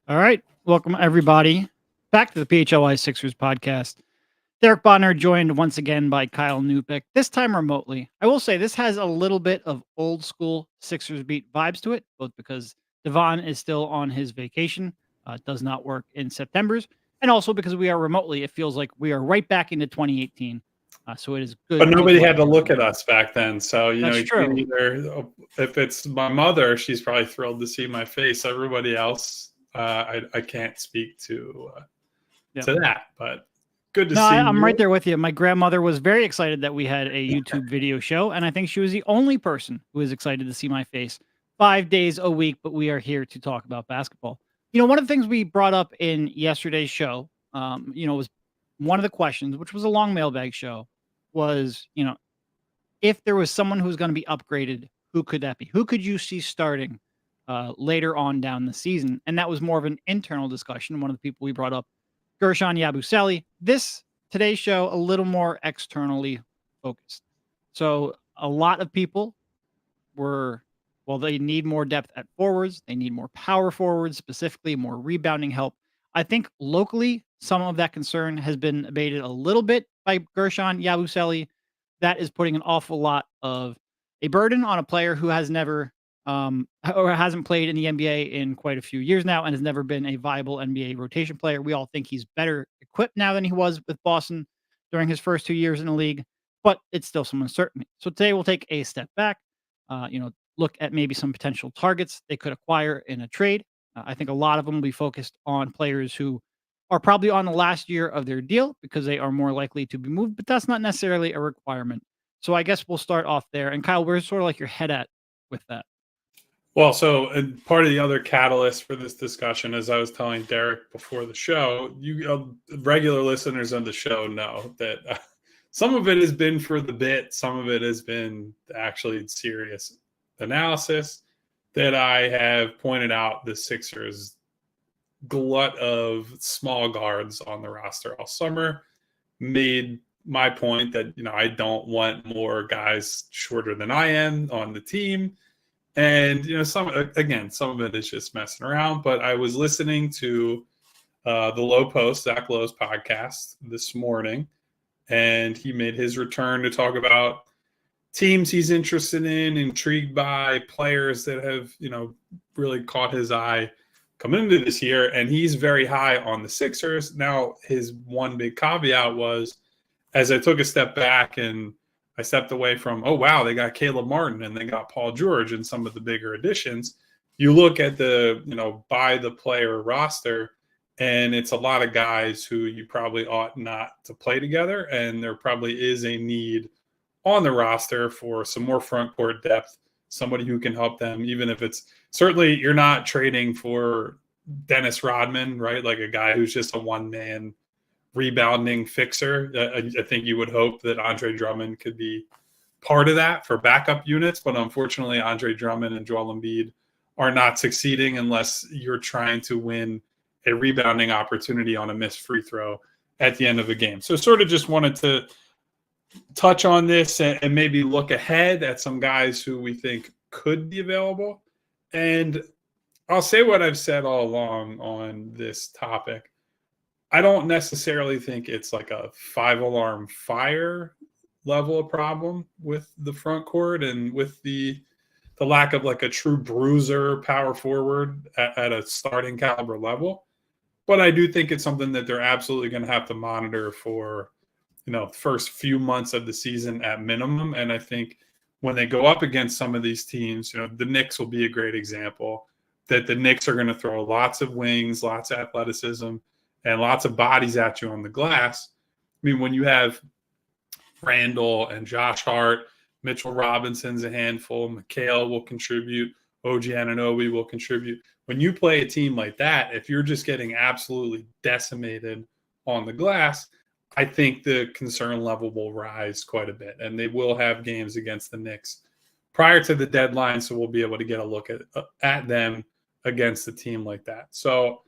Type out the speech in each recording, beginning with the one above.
All right. Welcome, everybody, back to the PHLY Sixers Podcast. Derek Bodner joined once again by Kyle Neubeck, this time remotely. I will say this has a little bit of old school Sixers beat vibes to it, both because Devon is still on his vacation, does not work in September's, and also because we are remotely, it feels like we are right back into 2018. So it is good. But nobody had to look at us back then. So, you That's know, true. either, if it's my mother, she's probably thrilled to see my face. Everybody else, I can't speak to that. But good to see you. I'm right there with you. My grandmother was very excited that we had a YouTube video show, and I think she was the only person who was excited to see my face 5 days a week, but we are here to talk about basketball. You know, one of the things we brought up in yesterday's show, was one of the questions, which was a long mailbag show, was, if there was someone who was going to be upgraded, who could that be? Who could you see starting later on down the season? And that was more of an internal discussion. One of the people we brought up, Gershon Yabusele. Today's show, a little more externally focused. So a lot of people they need more depth at forwards. They need more power forwards, specifically more rebounding help. I think locally, some of that concern has been abated a little bit by Gershon Yabusele. That is putting an awful lot of a burden on a player who has never or hasn't played in the NBA in quite a few years now and has never been a viable NBA rotation player. We all think he's better equipped now than he was with Boston during his first 2 years in the league, but it's still some uncertainty. So today we'll take a step back, look at maybe some potential targets they could acquire in a trade. I think a lot of them will be focused on players who are probably on the last year of their deal because they are more likely to be moved, but that's not necessarily a requirement. So I guess we'll start off there. And Kyle, where's sort of like your head at with that? Well, so part of the other catalyst for this discussion, as I was telling Derek before the show, regular listeners of the show know that some of it has been for the bit. Some of it has been actually serious analysis that I have pointed out the Sixers glut of small guards on the roster all summer, made my point that, I don't want more guys shorter than I am on the team. And, some of it is just messing around. But I was listening to the Low Post, Zach Lowe's podcast this morning, and he made his return to talk about teams he's interested in, intrigued by, players that have, really caught his eye coming into this year. And he's very high on the Sixers. Now, his one big caveat was, as I took a step back and I stepped away from, oh, wow, they got Caleb Martin and they got Paul George and some of the bigger additions. You look at the, by the player roster, and it's a lot of guys who you probably ought not to play together. And there probably is a need on the roster for some more front court depth, somebody who can help them, even if it's certainly you're not trading for Dennis Rodman, right? Like a guy who's just a one-man rebounding fixer. I think you would hope that Andre Drummond could be part of that for backup units, but unfortunately Andre Drummond and Joel Embiid are not succeeding unless you're trying to win a rebounding opportunity on a missed free throw at the end of a game. So sort of just wanted to touch on this and maybe look ahead at some guys who we think could be available. And I'll say what I've said all along on this topic. I don't necessarily think it's like a 5-alarm fire level of problem with the front court and with the lack of like a true bruiser power forward at a starting caliber level. But I do think it's something that they're absolutely going to have to monitor for, first few months of the season at minimum. And I think when they go up against some of these teams, the Knicks will be a great example, that the Knicks are going to throw lots of wings, lots of athleticism, and lots of bodies at you on the glass. I mean, when you have Randall and Josh Hart, Mitchell Robinson's a handful, McHale will contribute, OG Anunoby will contribute. When you play a team like that, if you're just getting absolutely decimated on the glass, I think the concern level will rise quite a bit. And they will have games against the Knicks prior to the deadline, so we'll be able to get a look at them against a team like that. So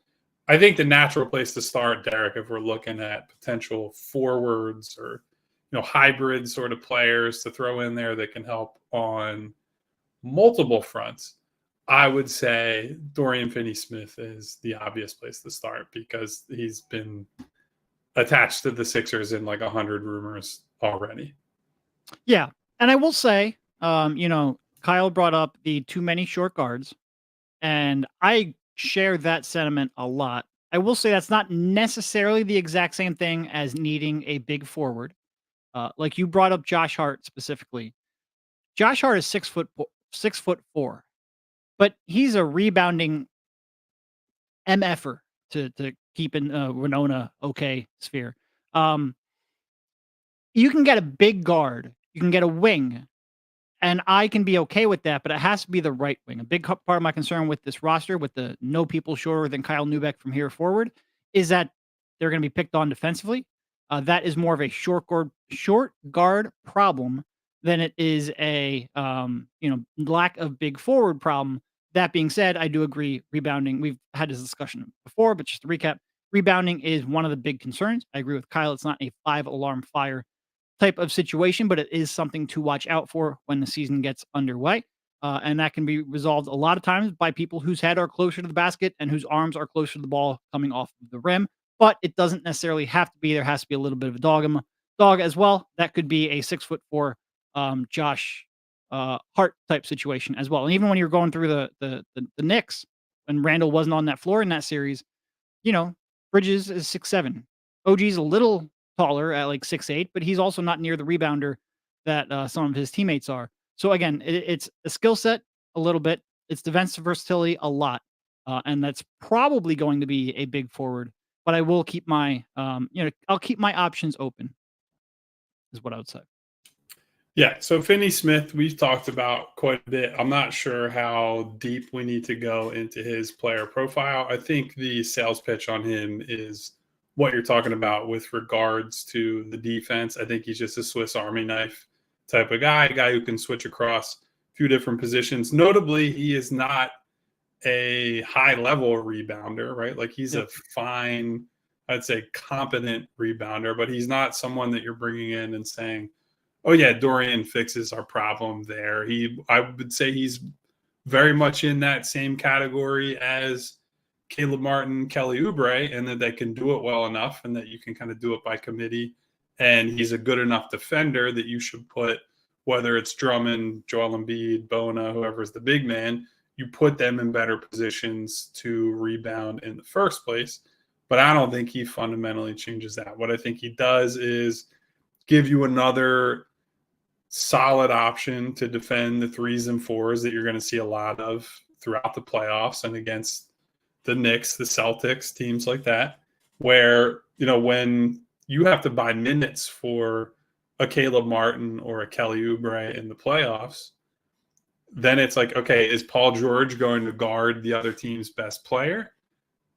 I think the natural place to start, Derek, if we're looking at potential forwards or hybrid sort of players to throw in there that can help on multiple fronts, I would say Dorian Finney-Smith is the obvious place to start because he's been attached to the Sixers in like 100 rumors already. Yeah. And I will say, Kyle brought up the too many short guards, and I share that sentiment a lot. I will say that's not necessarily the exact same thing as needing a big forward. Like you brought up Josh Hart specifically. Josh Hart is 6'4", but he's a rebounding MFer to keep in Winona okay sphere. You can get a big guard, you can get a wing, and I can be okay with that, but it has to be the right wing. A big part of my concern with this roster, with the no people shorter than Kyle Neubeck from here forward, is that they're going to be picked on defensively. That is more of a short guard problem than it is a lack of big forward problem. That being said, I do agree rebounding. We've had this discussion before, but just to recap, rebounding is one of the big concerns. I agree with Kyle. It's not a 5-alarm fire type of situation, but it is something to watch out for when the season gets underway. And that can be resolved a lot of times by people whose head are closer to the basket and whose arms are closer to the ball coming off of the rim. But it doesn't necessarily have to be. There has to be a little bit of a dog as well. That could be a 6'4" Josh Hart type situation as well. And even when you're going through the Knicks, when Randall wasn't on that floor in that series, Bridges is 6'7". OG's a little taller at like 6'8", but he's also not near the rebounder that some of his teammates are. So again, it's a skill set a little bit. It's defensive versatility a lot. And that's probably going to be a big forward, but I will keep my, I'll keep my options open is what I would say. Yeah. So Finney-Smith, we've talked about quite a bit. I'm not sure how deep we need to go into his player profile. I think the sales pitch on him is what you're talking about with regards to the defense. I think he's just a Swiss Army knife type of guy, a guy who can switch across a few different positions. Notably, he is not a high-level rebounder, right? Like he's a fine, I'd say competent rebounder, but he's not someone that you're bringing in and saying, oh yeah, Dorian fixes our problem there. I would say he's very much in that same category as Caleb Martin, Kelly Oubre, and that they can do it well enough and that you can kind of do it by committee. And he's a good enough defender that you should put, whether it's Drummond, Joel Embiid, Bona, whoever's the big man, you put them in better positions to rebound in the first place. But I don't think he fundamentally changes that. What I think he does is give you another solid option to defend the 3s and 4s that you're going to see a lot of throughout the playoffs and against the Knicks, the Celtics, teams like that, where, when you have to buy minutes for a Caleb Martin or a Kelly Oubre in the playoffs, then it's like, okay, is Paul George going to guard the other team's best player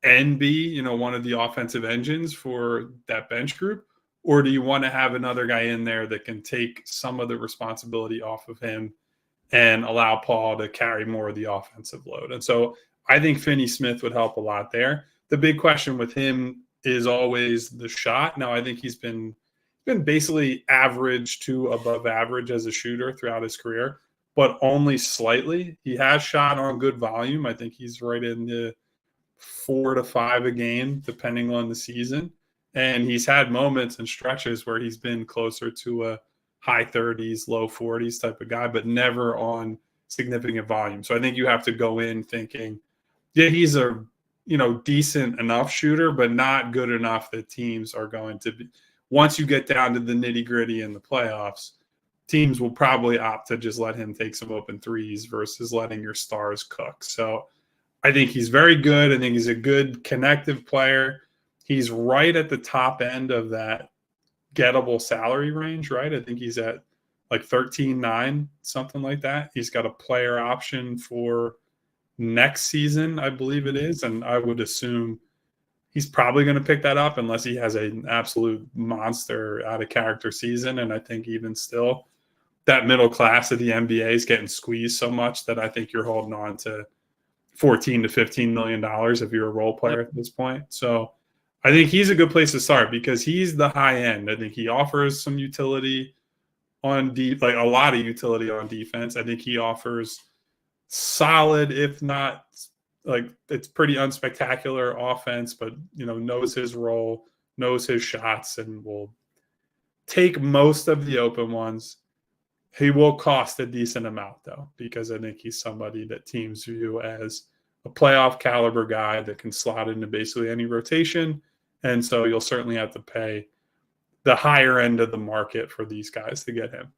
and be, one of the offensive engines for that bench group? Or do you want to have another guy in there that can take some of the responsibility off of him and allow Paul to carry more of the offensive load? And so I think Finney-Smith would help a lot there. The big question with him is always the shot. Now, I think he's been basically average to above average as a shooter throughout his career, but only slightly. He has shot on good volume. I think he's right in the 4 to 5 a game, depending on the season. And he's had moments and stretches where he's been closer to a high 30s, low 40s type of guy, but never on significant volume. So I think you have to go in thinking, yeah, he's a decent enough shooter, but not good enough that teams are going to be. Once you get down to the nitty gritty in the playoffs, teams will probably opt to just let him take some open threes versus letting your stars cook. So I think he's very good. I think he's a good connective player. He's right at the top end of that gettable salary range, right? I think he's at like 13.9, something like that. He's got a player option for next season, I believe it is. And I would assume he's probably going to pick that up unless he has an absolute monster out of character season. And I think even still, that middle class of the NBA is getting squeezed so much that I think you're holding on to $14 to $15 million if you're a role player at this point. So I think he's a good place to start because he's the high end. I think he offers some utility on like a lot of utility on defense. I think he offers solid, if not like it's pretty unspectacular offense, but knows his role, knows his shots, and will take most of the open ones. He will cost a decent amount though, because I think he's somebody that teams view as a playoff caliber guy that can slot into basically any rotation. And so you'll certainly have to pay the higher end of the market for these guys to get him.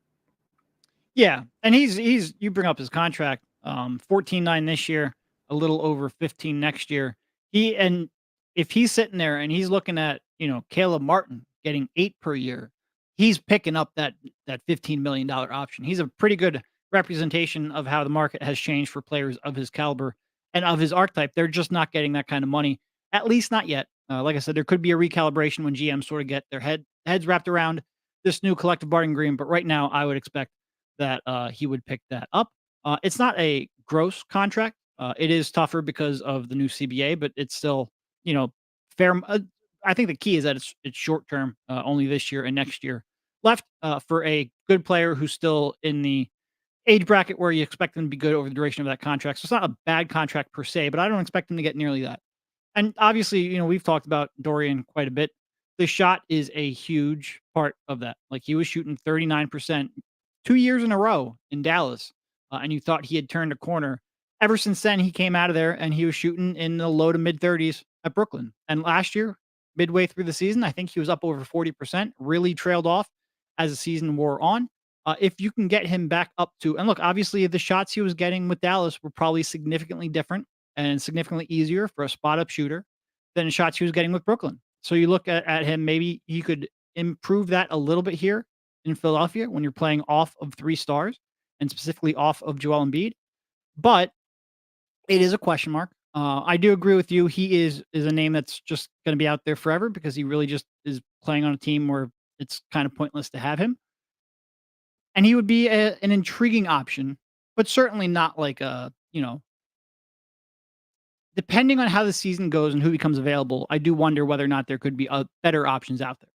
Yeah, and he's you bring up his contract, 14.9 this year, a little over 15 next year. And if he's sitting there and he's looking at, Caleb Martin getting 8 per year, he's picking up that $15 million option. He's a pretty good representation of how the market has changed for players of his caliber and of his archetype. They're just not getting that kind of money, at least not yet. Like I said, there could be a recalibration when GMs sort of get their heads wrapped around this new collective bargaining agreement. But right now, I would expect that he would pick that up. It's not a gross contract. It is tougher because of the new CBA, but it's still, fair. I think the key is that it's short term, only this year and next year left for a good player who's still in the age bracket where you expect them to be good over the duration of that contract. So it's not a bad contract per se, but I don't expect him to get nearly that. And obviously, we've talked about Dorian quite a bit. The shot is a huge part of that. Like he was shooting 39% 2 years in a row in Dallas, and you thought he had turned a corner. Ever since then, he came out of there and he was shooting in the low to mid 30s at Brooklyn. And last year, midway through the season, I think he was up over 40%, really trailed off as the season wore on. If you can get him back up to, and look, obviously the shots he was getting with Dallas were probably significantly different and significantly easier for a spot up shooter than the shots he was getting with Brooklyn. So you look at him, maybe he could improve that a little bit here in Philadelphia when you're playing off of 3 stars and specifically off of Joel Embiid. But it is a question mark. I do agree with you. He is a name that's just going to be out there forever because he really just is playing on a team where it's kind of pointless to have him. And he would be an intriguing option, but certainly not like depending on how the season goes and who becomes available, I do wonder whether or not there could be better options out there.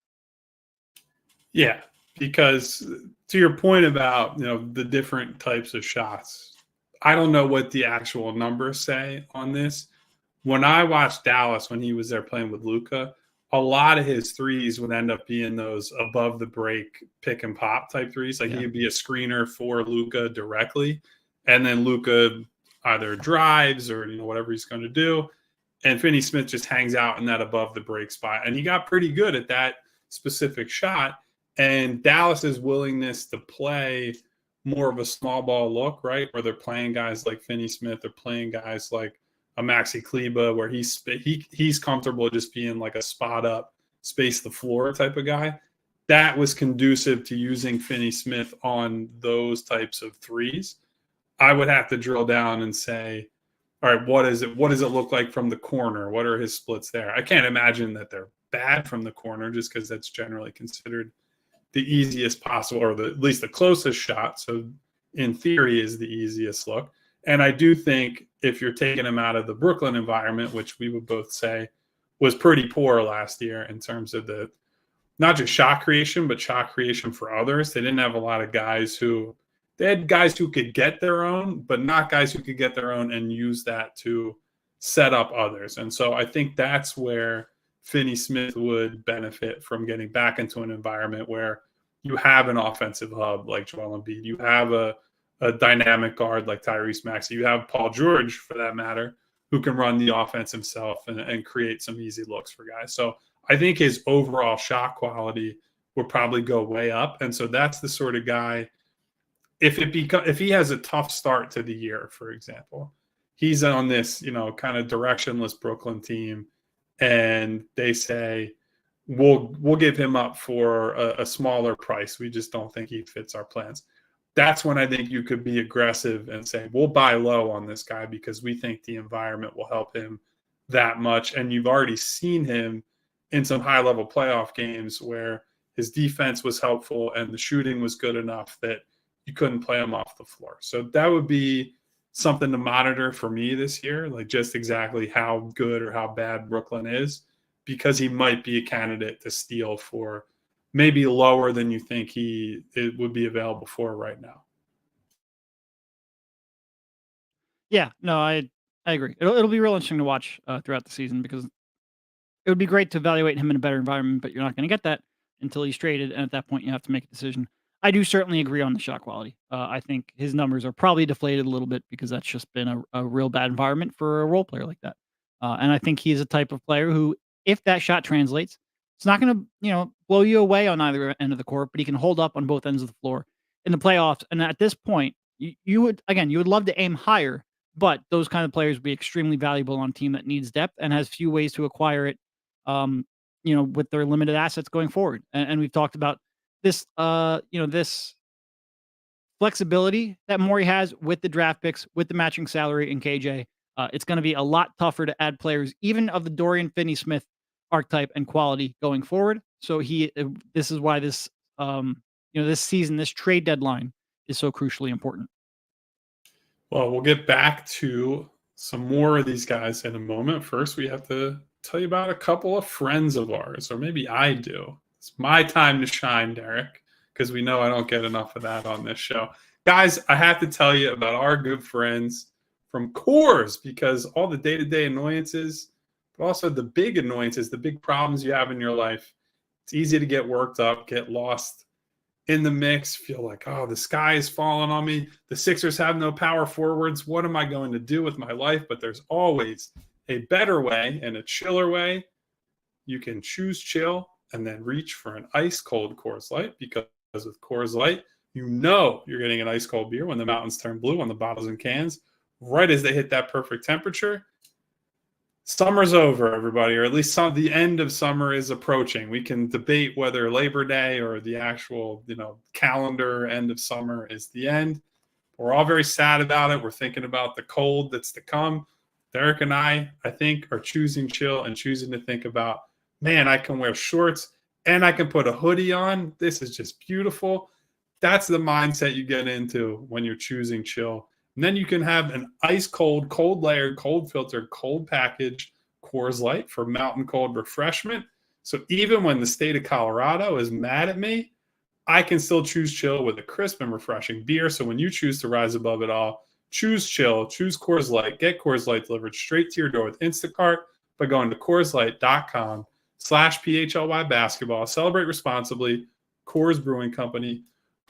Yeah, because to your point about, the different types of shots, I don't know what the actual numbers say on this. When I watched Dallas when he was there playing with Luka, a lot of his threes would end up being those above the break pick and pop type threes. Like he'd be a screener for Luka directly, and then Luka either drives or whatever he's going to do, and Finney-Smith just hangs out in that above the break spot. And he got pretty good at that specific shot. And Dallas's willingness to play more of a small ball look, right, where they're playing guys like Finney-Smith, they're playing guys like a Maxi Kleba, where he's comfortable just being like a spot up, space the floor type of guy. That was conducive to using Finney-Smith on those types of threes. I would have to drill down and say, all right, what does it look like from the corner? What are his splits there? I can't imagine that they're bad from the corner, just because that's generally considered the easiest possible, or at least the closest shot. So in theory is the easiest look. And I do think if you're taking him out of the Brooklyn environment, which we would both say was pretty poor last year in terms of the, not just shot creation, but shot creation for others. They didn't have a lot of guys they had guys who could get their own, but not guys who could get their own and use that to set up others. And so I think that's where Finney-Smith would benefit from getting back into an environment where you have an offensive hub like Joel Embiid, you have a dynamic guard like Tyrese Maxey, you have Paul George, for that matter, who can run the offense himself and create some easy looks for guys. So I think his overall shot quality would probably go way up. And so that's the sort of guy, if he has a tough start to the year, for example, he's on this, kind of directionless Brooklyn team, and they say, we'll give him up for a smaller price. We just don't think he fits our plans. That's when I think you could be aggressive and say, we'll buy low on this guy because we think the environment will help him that much. And you've already seen him in some high-level playoff games where his defense was helpful and the shooting was good enough that you couldn't play him off the floor. So that would be something to monitor for me this year, like just exactly how good or how bad Brooklyn is, because he might be a candidate to steal for maybe lower than you think it would be available for right now. Yeah, no, I agree. It'll be real interesting to watch throughout the season because it would be great to evaluate him in a better environment, but you're not going to get that until he's traded, and at that point, you have to make a decision. I do certainly agree on the shot quality. I think his numbers are probably deflated a little bit because that's just been a real bad environment for a role player like that. And I think he's a type of player who, if that shot translates, it's not going to blow you away on either end of the court, but he can hold up on both ends of the floor in the playoffs. And at this point, you would love to aim higher, but those kind of players would be extremely valuable on a team that needs depth and has few ways to acquire it um, with their limited assets going forward. And we've talked about this, this flexibility that Morey has with the draft picks, with the matching salary in KJ. It's going to be a lot tougher to add players, even of the Dorian Finney-Smith archetype and quality going forward. So this is why this, this season, this trade deadline is so crucially important. Well, we'll get back to some more of these guys in a moment. First, we have to tell you about a couple of friends of ours, or maybe I do. It's my time to shine, Derek, because we know I don't get enough of that on this show. Guys, I have to tell you about our good friends from Coors, because all the day-to-day annoyances, but also the big annoyances, the big problems you have in your life, it's easy to get worked up, get lost in the mix, feel like, oh, the sky is falling on me. The Sixers have no power forwards. What am I going to do with my life? But there's always a better way and a chiller way. You can choose chill and then reach for an ice cold Coors Light, because with Coors Light, you know you're getting an ice cold beer when the mountains turn blue on the bottles and cans, right as they hit that perfect temperature. Summer's over, everybody, or at least the end of summer is approaching. We can debate whether Labor Day or the actual, calendar end of summer is the end. We're all very sad about it. We're thinking about the cold that's to come. Derek and I think, are choosing chill and choosing to think about, man, I can wear shorts and I can put a hoodie on. This is just beautiful. That's the mindset you get into when you're choosing chill. And then you can have an ice cold, cold layered, cold filtered, cold packaged Coors Light for mountain cold refreshment. So even when the state of Colorado is mad at me, I can still choose chill with a crisp and refreshing beer. So when you choose to rise above it all, choose chill, choose Coors Light, get Coors Light delivered straight to your door with Instacart by going to CoorsLight.com/PHLY basketball. Celebrate responsibly. Coors Brewing Company,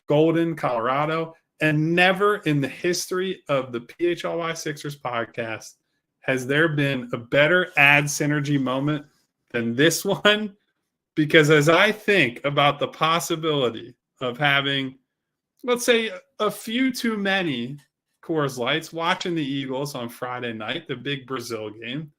Golden, Colorado. And never in the history of the PHLY Sixers podcast has there been a better ad synergy moment than this one. Because as I think about the possibility of having, let's say, a few too many Coors Lights watching the Eagles on Friday night, the big Brazil game,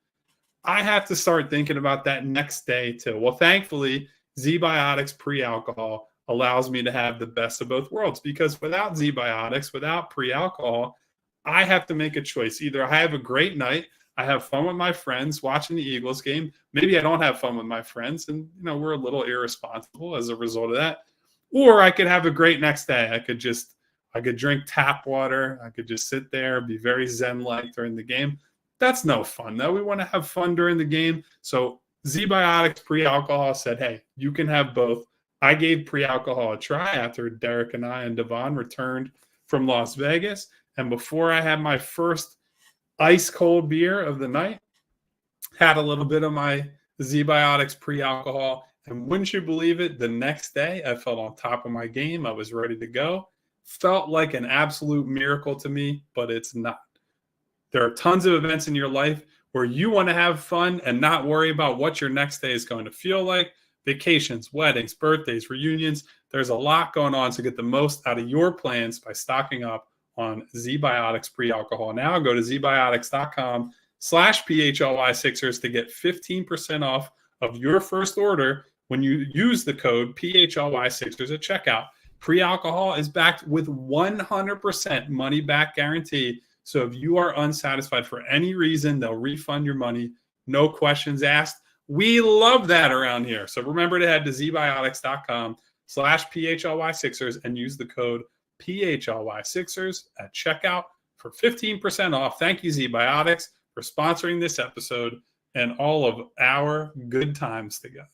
I have to start thinking about that next day too. Well, thankfully, Z-Biotics pre-alcohol allows me to have the best of both worlds, because without Z-Biotics, without pre-alcohol, I have to make a choice. Either I have a great night, I have fun with my friends watching the Eagles game. Maybe I don't have fun with my friends, and we're a little irresponsible as a result of that. Or I could have a great next day. I could drink tap water. I could just sit there, be very zen-like during the game. That's no fun, though. We want to have fun during the game. So Z-Biotics pre-alcohol said, hey, you can have both. I gave pre-alcohol a try after Derek and I and Devon returned from Las Vegas. And before I had my first ice cold beer of the night, had a little bit of my Z-Biotics pre-alcohol. And wouldn't you believe it, the next day I felt on top of my game. I was ready to go. Felt like an absolute miracle to me, but it's not. There are tons of events in your life where you want to have fun and not worry about what your next day is going to feel like. Vacations, weddings, birthdays, reunions. There's a lot going on to get the most out of your plans by stocking up on Z-Biotics pre-alcohol. Now go to zbiotics.com/PHLY Sixers to get 15% off of your first order when you use the code PHLY Sixers at checkout. Pre-alcohol is backed with 100% money back guarantee. So if you are unsatisfied for any reason, they'll refund your money. No questions asked. We love that around here. So remember to head to zbiotics.com/PHLY Sixers and use the code PHLY Sixers at checkout for 15% off. Thank you, Z-Biotics, for sponsoring this episode and all of our good times together.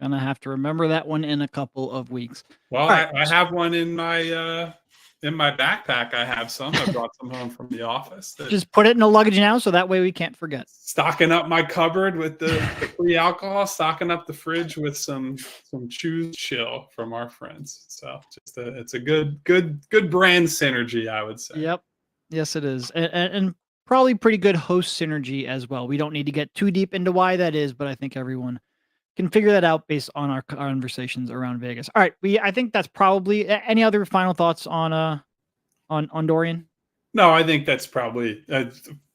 Gonna have to remember that one in a couple of weeks. Well, right. I have one in my in my backpack. I have some. I brought some home from the office. Just put it in the luggage now, so that way we can't forget. Stocking up my cupboard with the free alcohol, stocking up the fridge with some Choose Chill from our friends. So it's a good brand synergy, I would say. Yep. Yes, it is. And probably pretty good host synergy as well. We don't need to get too deep into why that is, but I think everyone can figure that out based on our conversations around Vegas. All right. I think that's probably any other final thoughts on Dorian? No, I think that's probably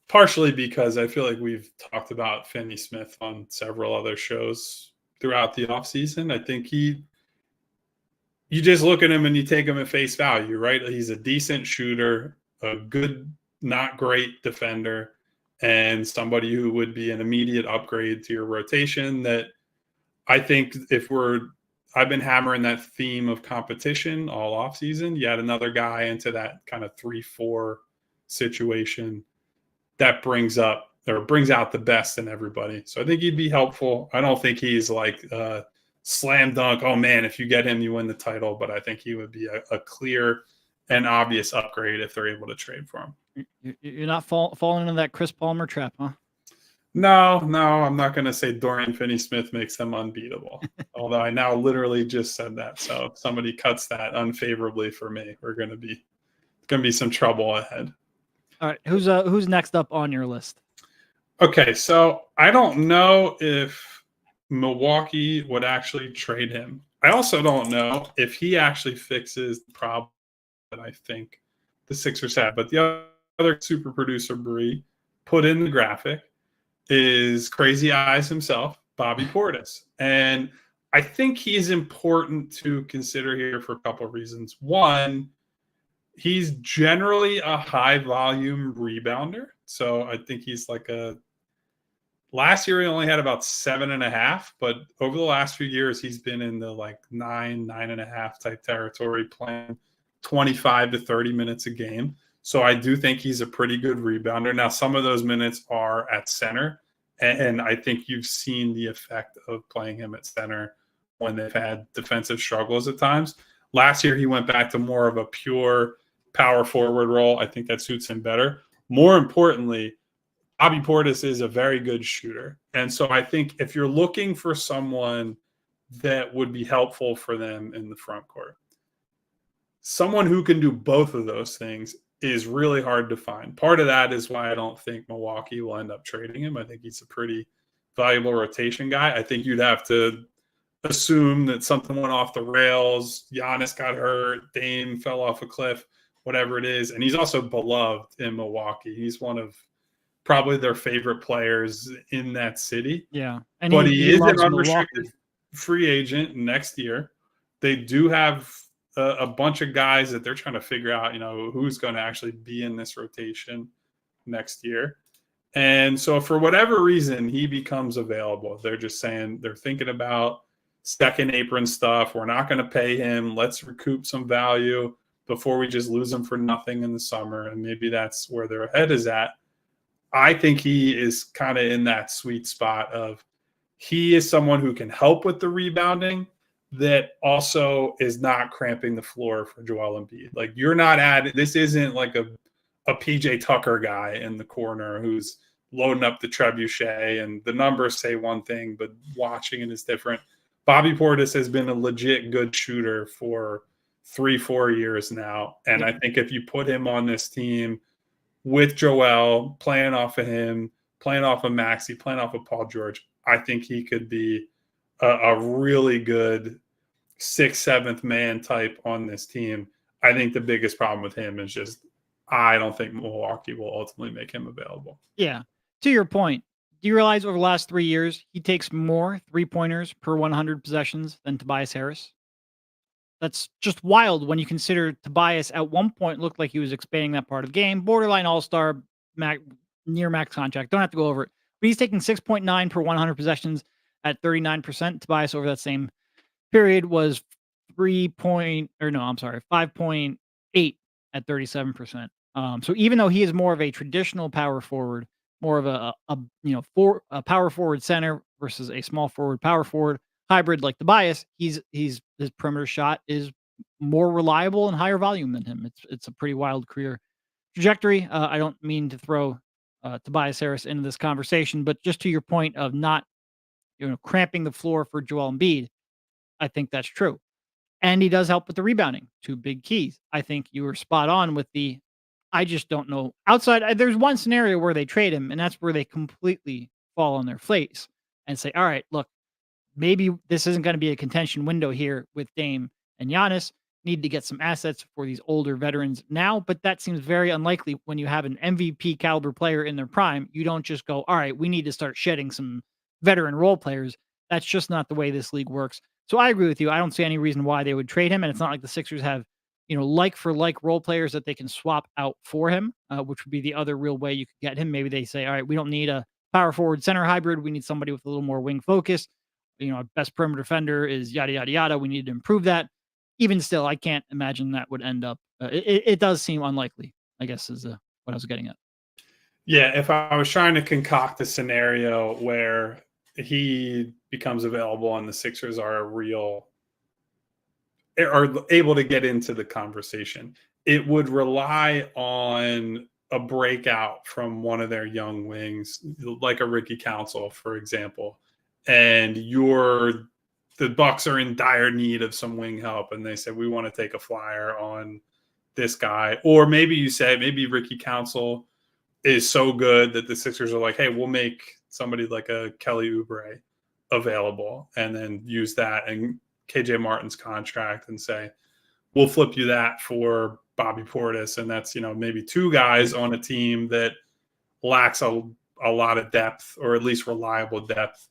partially because I feel like we've talked about Finney-Smith on several other shows throughout the offseason. I think you just look at him and you take him at face value, right? He's a decent shooter, a good, not great defender, and somebody who would be an immediate upgrade to your rotation. That I think I've been hammering that theme of competition all offseason. You add another guy into that kind of 3-4 situation that brings out the best in everybody. So I think he'd be helpful. I don't think he's like slam dunk. Oh man, if you get him, you win the title. But I think he would be a clear and obvious upgrade if they're able to trade for him. You're not falling into that Chris Palmer trap, huh? No, I'm not going to say Dorian Finney-Smith makes them unbeatable. Although I now literally just said that. So if somebody cuts that unfavorably for me, we're going to be some trouble ahead. All right. Who's next up on your list? Okay. So I don't know if Milwaukee would actually trade him. I also don't know if he actually fixes the problem that I think the Sixers have. But the other super producer, Bree, put in the graphic is Crazy Eyes himself, Bobby Portis. And I think he's important to consider here for a couple of reasons. One, he's generally a high volume rebounder. So I think he's like last year he only had about 7.5, but over the last few years, he's been in the like 9.5 type territory, playing 25 to 30 minutes a game. So I do think he's a pretty good rebounder. Now, some of those minutes are at center, and I think you've seen the effect of playing him at center when they've had defensive struggles at times. Last year, he went back to more of a pure power forward role. I think that suits him better. More importantly, Bobby Portis is a very good shooter. And so I think if you're looking for someone that would be helpful for them in the front court, someone who can do both of those things is really hard to find. Part of that is why I don't think Milwaukee will end up trading him. I think he's a pretty valuable rotation guy. I think you'd have to assume that something went off the rails. Giannis got hurt. Dame fell off a cliff, whatever it is. And he's also beloved in Milwaukee. He's one of probably their favorite players in that city. Yeah. But he is an unrestricted free agent next year. They do have a bunch of guys that they're trying to figure out, who's going to actually be in this rotation next year. And so for whatever reason, he becomes available. They're just saying they're thinking about second apron stuff. We're not going to pay him. Let's recoup some value before we just lose him for nothing in the summer. And maybe that's where their head is at. I think he is kind of in that sweet spot of he is someone who can help with the rebounding that also is not cramping the floor for Joel Embiid. Like this isn't like a PJ Tucker guy in the corner who's loading up the trebuchet and the numbers say one thing, but watching it is different. Bobby Portis has been a legit good shooter for 3-4 years now. And I think if you put him on this team with Joel, playing off of him, playing off of Maxey, playing off of Paul George, I think he could be a really good 6th, 7th man type on this team. I think the biggest problem with him is just I don't think Milwaukee will ultimately make him available. Yeah. To your point, do you realize over the last 3 years, he takes more 3-pointers per 100 possessions than Tobias Harris? That's just wild when you consider Tobias at one point looked like he was expanding that part of the game. Borderline all-star, near max contract. Don't have to go over it. But he's taking 6.9 per 100 possessions at 39%. Tobias over that same period was 5.8 at 37%. So even though he is more of a traditional power forward, more of a power forward center versus a small forward power forward hybrid like Tobias, his perimeter shot is more reliable and higher volume than him. It's a pretty wild career trajectory. I don't mean to throw Tobias Harris into this conversation, but just to your point of not, cramping the floor for Joel Embiid, I think that's true. And he does help with the rebounding. Two big keys. I think you were spot on with I just don't know. There's one scenario where they trade him, and that's where they completely fall on their face and say, all right, look, maybe this isn't going to be a contention window here with Dame and Giannis. Need to get some assets for these older veterans now, but that seems very unlikely when you have an MVP caliber player in their prime. You don't just go, all right, we need to start shedding some veteran role players. That's just not the way this league works. So I agree with you. I don't see any reason why they would trade him, and it's not like the Sixers have, like for like role players that they can swap out for him, which would be the other real way you could get him. Maybe they say, all right, we don't need a power forward center hybrid. We need somebody with a little more wing focus. Our best perimeter defender is yada, yada, yada. We need to improve that. Even still, I can't imagine that would end up. It does seem unlikely, I guess, is what I was getting at. Yeah, if I was trying to concoct a scenario where he becomes available and the Sixers are able to get into the conversation, it would rely on a breakout from one of their young wings, like a Ricky Council, for example. And the Bucks are in dire need of some wing help, and they say, we want to take a flyer on this guy. Or maybe Ricky Council is so good that the Sixers are like, hey, we'll make somebody like a Kelly Oubre available, and then use that and KJ Martin's contract and say, we'll flip you that for Bobby Portis. And that's, maybe two guys on a team that lacks a lot of depth, or at least reliable depth.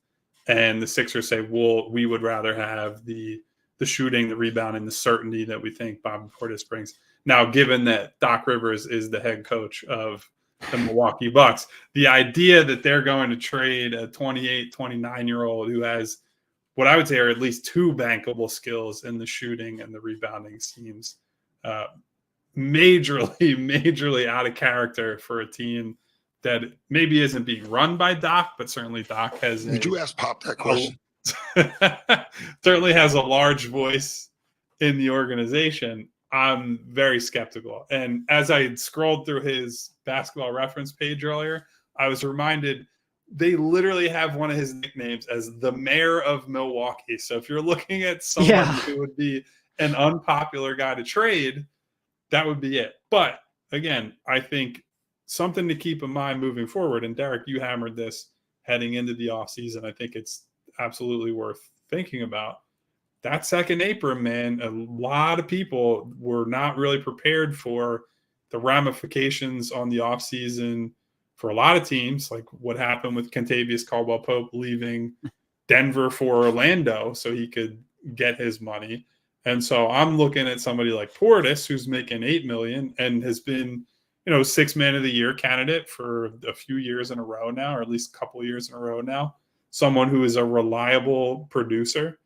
And the Sixers say, we would rather have the shooting, the rebounding, the certainty that we think Bobby Portis brings. Now, given that Doc Rivers is the head coach of the Milwaukee Bucks, the idea that they're going to trade a 28, 29-year-old who has what I would say are at least two bankable skills in the shooting and the rebounding seems majorly out of character for a team that maybe isn't being run by Doc, but certainly Doc has. Did you ask Pop that question? Certainly has a large voice in the organization. I'm very skeptical. And as I scrolled through his basketball reference page earlier, I was reminded they literally have one of his nicknames as the mayor of Milwaukee. So if you're looking at someone who would be an unpopular guy to trade, that would be it. But again, I think something to keep in mind moving forward. And Derek, you hammered this heading into the offseason. I think it's absolutely worth thinking about. That second apron, man, a lot of people were not really prepared for the ramifications on the offseason for a lot of teams, like what happened with Kentavious Caldwell-Pope leaving Denver for Orlando so he could get his money. And so I'm looking at somebody like Portis, who's making $8 million and has been, sixth man of the year candidate for a few years in a row now, or at least a couple of years in a row now. Someone who is a reliable producer.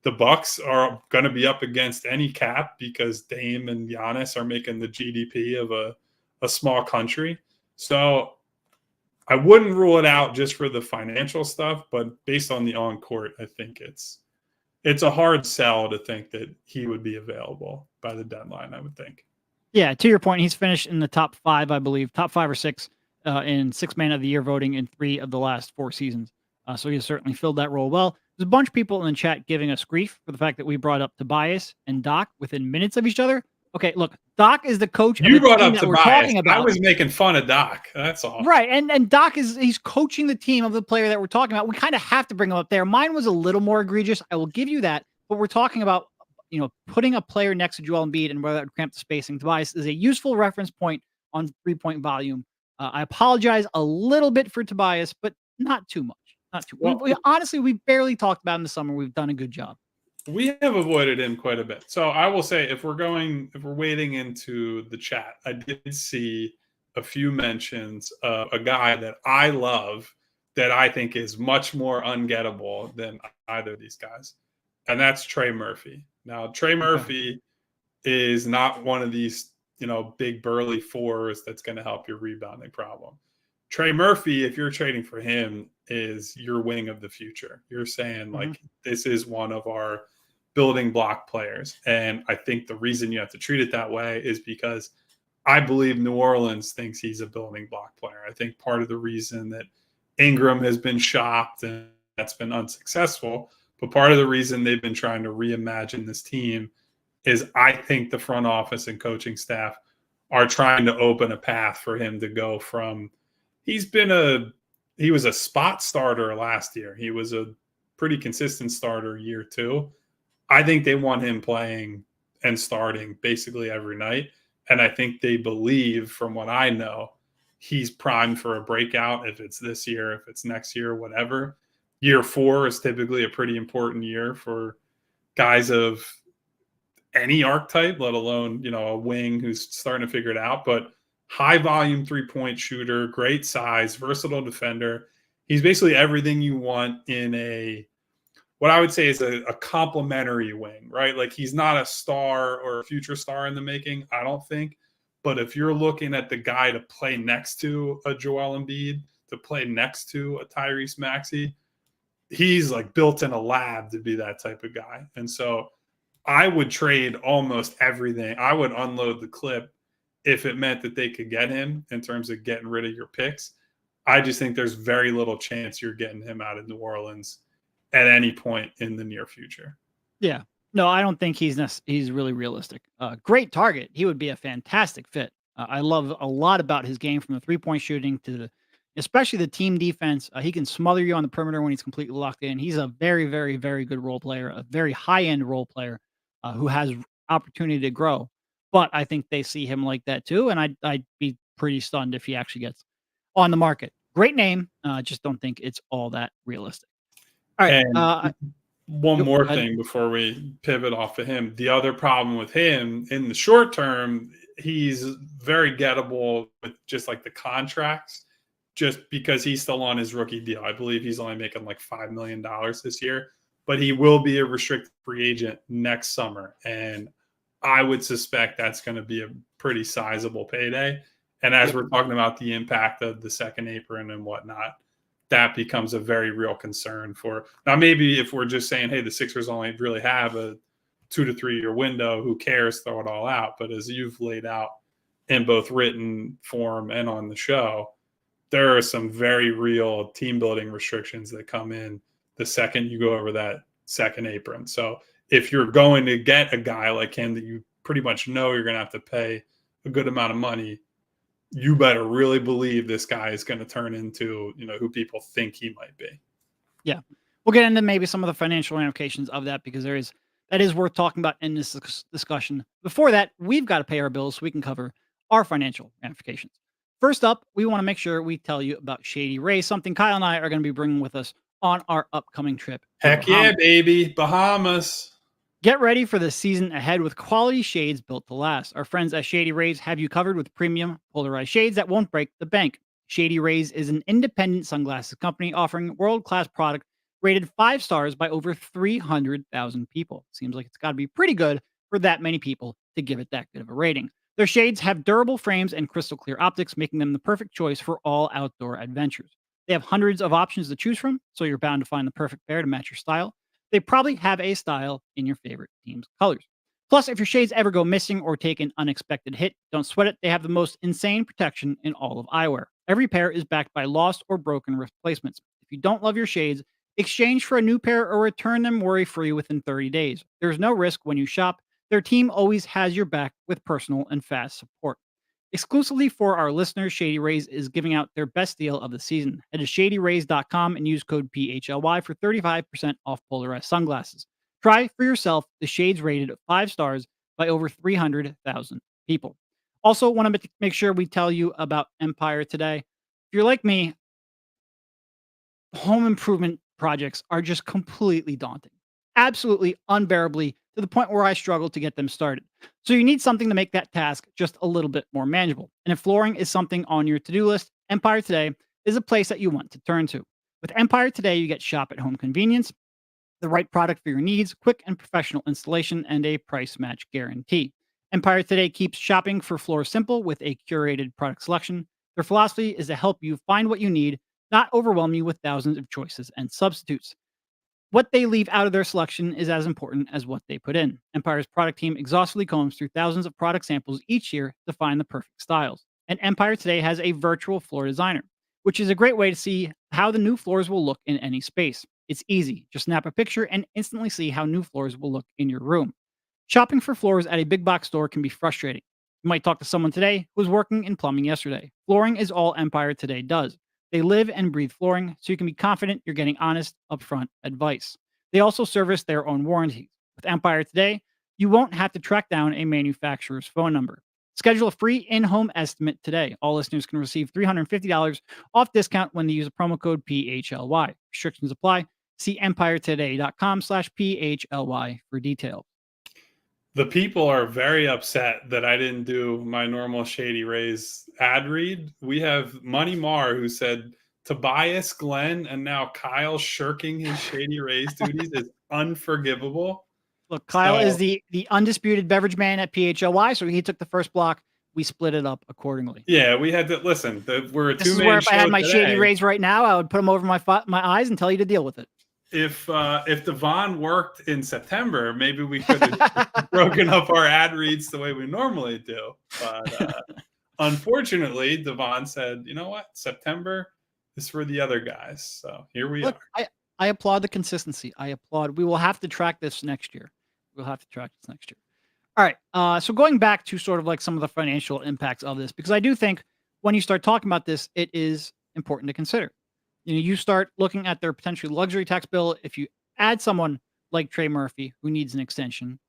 The Bucks are going to be up against any cap because Dame and Giannis are making the GDP of a small country. So I wouldn't rule it out just for the financial stuff, but based on the on-court, I think it's a hard sell to think that he would be available by the deadline, I would think. Yeah, to your point, he's finished in the top 5, I believe, top 5 or 6 in sixth man of the year voting in 3 of the last 4 seasons. So he certainly filled that role well. There's a bunch of people in the chat giving us grief for the fact that we brought up Tobias and Doc within minutes of each other. Okay, look, Doc is the coach. You brought up that Tobias. We're talking about. I was making fun of Doc. That's all. Right, and Doc he's coaching the team of the player that we're talking about. We kind of have to bring him up there. Mine was a little more egregious. I will give you that. But we're talking about, putting a player next to Joel Embiid and whether that would cramp the spacing. Tobias is a useful reference point on 3-point volume. I apologize a little bit for Tobias, but not too much. Not too much. Honestly, we barely talked about him this summer. We've done a good job. We have avoided him quite a bit. So I will say, if we're wading into the chat, I did see a few mentions of a guy that I love that I think is much more ungettable than either of these guys. And that's Trey Murphy. Now, Trey Murphy is not one of these, big burly fours that's going to help your rebounding problem. Trey Murphy, if you're trading for him, is your wing of the future. You're saying, this is one of our building block players. And I think the reason you have to treat it that way is because I believe New Orleans thinks he's a building block player. I think part of the reason that Ingram has been shopped and that's been unsuccessful, but part of the reason they've been trying to reimagine this team is I think the front office and coaching staff are trying to open a path for him to go from he was a spot starter last year. He was a pretty consistent starter year 2. I think they want him playing and starting basically every night. And I think they believe, from what I know, he's primed for a breakout. If it's this year, if it's next year, whatever. Year 4 is typically a pretty important year for guys of any archetype, let alone, a wing who's starting to figure it out. But high volume 3-point shooter, great size, versatile defender. He's basically everything you want in what I would say is a complementary wing, right? Like, he's not a star or a future star in the making, I don't think. But if you're looking at the guy to play next to a Joel Embiid, to play next to a Tyrese Maxey, he's like built in a lab to be that type of guy. And so I would trade almost everything. I would unload the clip if it meant that they could get him in terms of getting rid of your picks. I just think there's very little chance you're getting him out of New Orleans at any point in the near future. Yeah. No, I don't think he's really realistic. Great target. He would be a fantastic fit. I love a lot about his game, from the 3-point shooting to especially the team defense. He can smother you on the perimeter when he's completely locked in. He's a very, very, very good role player, a very high-end role player who has opportunity to grow. But I think they see him like that too, and I'd be pretty stunned if he actually gets on the market. Great name. Just don't think it's all that realistic. All right. And one more thing before we pivot off of him. The other problem with him in the short term, he's very gettable with just like the contracts, just because he's still on his rookie deal. I believe he's only making like $5 million this year, but he will be a restricted free agent next summer. And I would suspect that's going to be a pretty sizable payday. And as we're talking about the impact of the second apron and whatnot, that becomes a very real concern for now. Maybe if we're just saying, hey, the Sixers only really have a 2 to 3 year window, who cares? Throw it all out. But as you've laid out in both written form and on the show, there are some very real team building restrictions that come in the second you go over that second apron. So if you're going to get a guy like him that you pretty much know you're going to have to pay a good amount of money, you better really believe this guy is going to turn into, who people think he might be. Yeah. We'll get into maybe some of the financial ramifications of that, because that is worth talking about in this discussion. Before that, we've got to pay our bills so we can cover our financial ramifications. First up, we want to make sure we tell you about Shady Rays, something Kyle and I are going to be bringing with us on our upcoming trip. Heck yeah, baby. Bahamas. Get ready for the season ahead with quality shades built to last. Our friends at Shady Rays have you covered with premium polarized shades that won't break the bank. Shady Rays is an independent sunglasses company offering world-class product rated 5 stars by over 300,000 people. Seems like it's got to be pretty good for that many people to give it that good of a rating. Their shades have durable frames and crystal clear optics, making them the perfect choice for all outdoor adventures. They have hundreds of options to choose from, so you're bound to find the perfect pair to match your style. They probably have a style in your favorite team's colors. Plus, if your shades ever go missing or take an unexpected hit, don't sweat it. They have the most insane protection in all of eyewear. Every pair is backed by lost or broken replacements. If you don't love your shades, exchange for a new pair or return them worry-free within 30 days. There's no risk when you shop. Their team always has your back with personal and fast support. Exclusively for our listeners, Shady Rays is giving out their best deal of the season. Head to shadyrays.com and use code PHLY for 35% off polarized sunglasses. Try for yourself the shades rated 5 stars by over 300,000 people. Also, want to make sure we tell you about Empire today. If you're like me, home improvement projects are just completely daunting. Absolutely unbearably, to the point where I struggle to get them started. So you need something to make that task just a little bit more manageable. And if flooring is something on your to-do list, Empire Today is a place that you want to turn to. With Empire Today, you get shop-at-home convenience, the right product for your needs, quick and professional installation, and a price match guarantee. Empire Today keeps shopping for floors simple with a curated product selection. Their philosophy is to help you find what you need, not overwhelm you with thousands of choices and substitutes. What they leave out of their selection is as important as what they put in. Empire's product team exhaustively combs through thousands of product samples each year to find the perfect styles. And Empire today has a virtual floor designer, which is a great way to see how the new floors will look in any space. It's easy. Just snap a picture and instantly see how new floors will look in your room. Shopping for floors at a big box store can be frustrating. You might talk to someone today who was working in plumbing yesterday. Flooring is all Empire today does. They live and breathe flooring, so you can be confident you're getting honest, upfront advice. They also service their own warranties. With Empire today, you won't have to track down a manufacturer's phone number. Schedule a free in-home estimate today. All listeners can receive $350 off discount when they use a promo code PHLY. Restrictions apply. See empiretoday.com/PHLY for details. The people are very upset that I didn't do my normal Shady Rays ad read. We have Money Mar who said Tobias Glenn and now Kyle shirking his Shady Rays duties is unforgivable. Look, Kyle is the undisputed beverage man at PHLY, so he took the first block. We split it up accordingly. Yeah, we had to listen. We're a This is two-man where if I had my show Shady today. Rays right now, I would put them over my eyes and tell you to deal with it. If Devon worked in September, maybe we could have broken up our ad reads the way we normally do. But unfortunately, Devon said, "You know what? September is for the other guys." So here we are. I applaud the consistency. I applaud. We will have to track this next year. All right. So going back to sort of like some of the financial impacts of this, because I do think when you start talking about this, it is important to consider. You start looking at their potential luxury tax bill. If you add someone like Trey Murphy who needs an extension,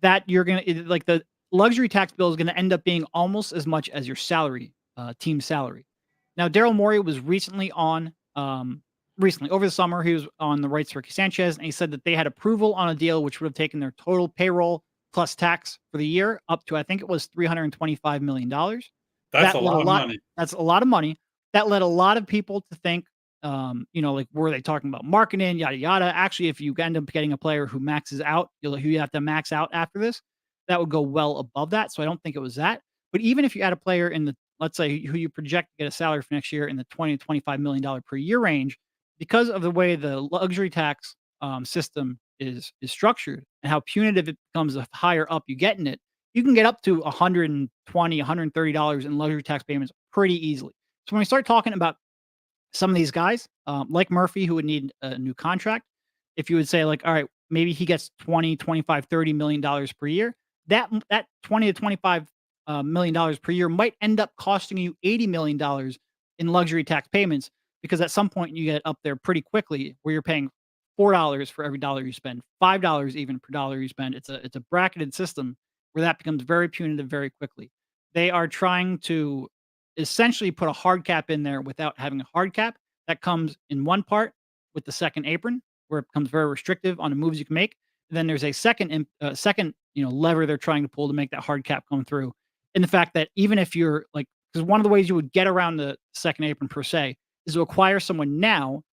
that you're going to like the luxury tax bill is going to end up being almost as much as your salary, team salary. Now, Daryl Morey was recently over the summer, he was on the rights for Ricky Sanchez, and he said that they had approval on a deal which would have taken their total payroll plus tax for the year up to, I think it was $325 million. That's a lot of money. That's a lot of money. That led a lot of people to think, like, were they talking about marketing, yada, yada. Actually, if you end up getting a player who maxes out, who you have to max out after this, that would go well above that. So I don't think it was that. But even if you add a player in the, let's say, who you project to get a salary for next year in the $20 to $25 million per year range, because of the way the luxury tax system is structured and how punitive it becomes the higher up you get in it, you can get up to $120, $130 in luxury tax payments pretty easily. So when we start talking about some of these guys, like Murphy, who would need a new contract, if you would say like, all right, maybe he gets 20, 25, $30 million per year, that $20 to $25 million per year might end up costing you $80 million in luxury tax payments, because at some point you get up there pretty quickly where you're paying $4 for every dollar you spend, $5 even per dollar you spend. It's a bracketed system where that becomes very punitive very quickly. They are trying to essentially put a hard cap in there without having a hard cap. That comes in one part with the second apron, where it becomes very restrictive on the moves you can make. And then there's a second lever they're trying to pull to make that hard cap come through. And the fact that even if you're like, because one of the ways you would get around the second apron per se is to acquire someone now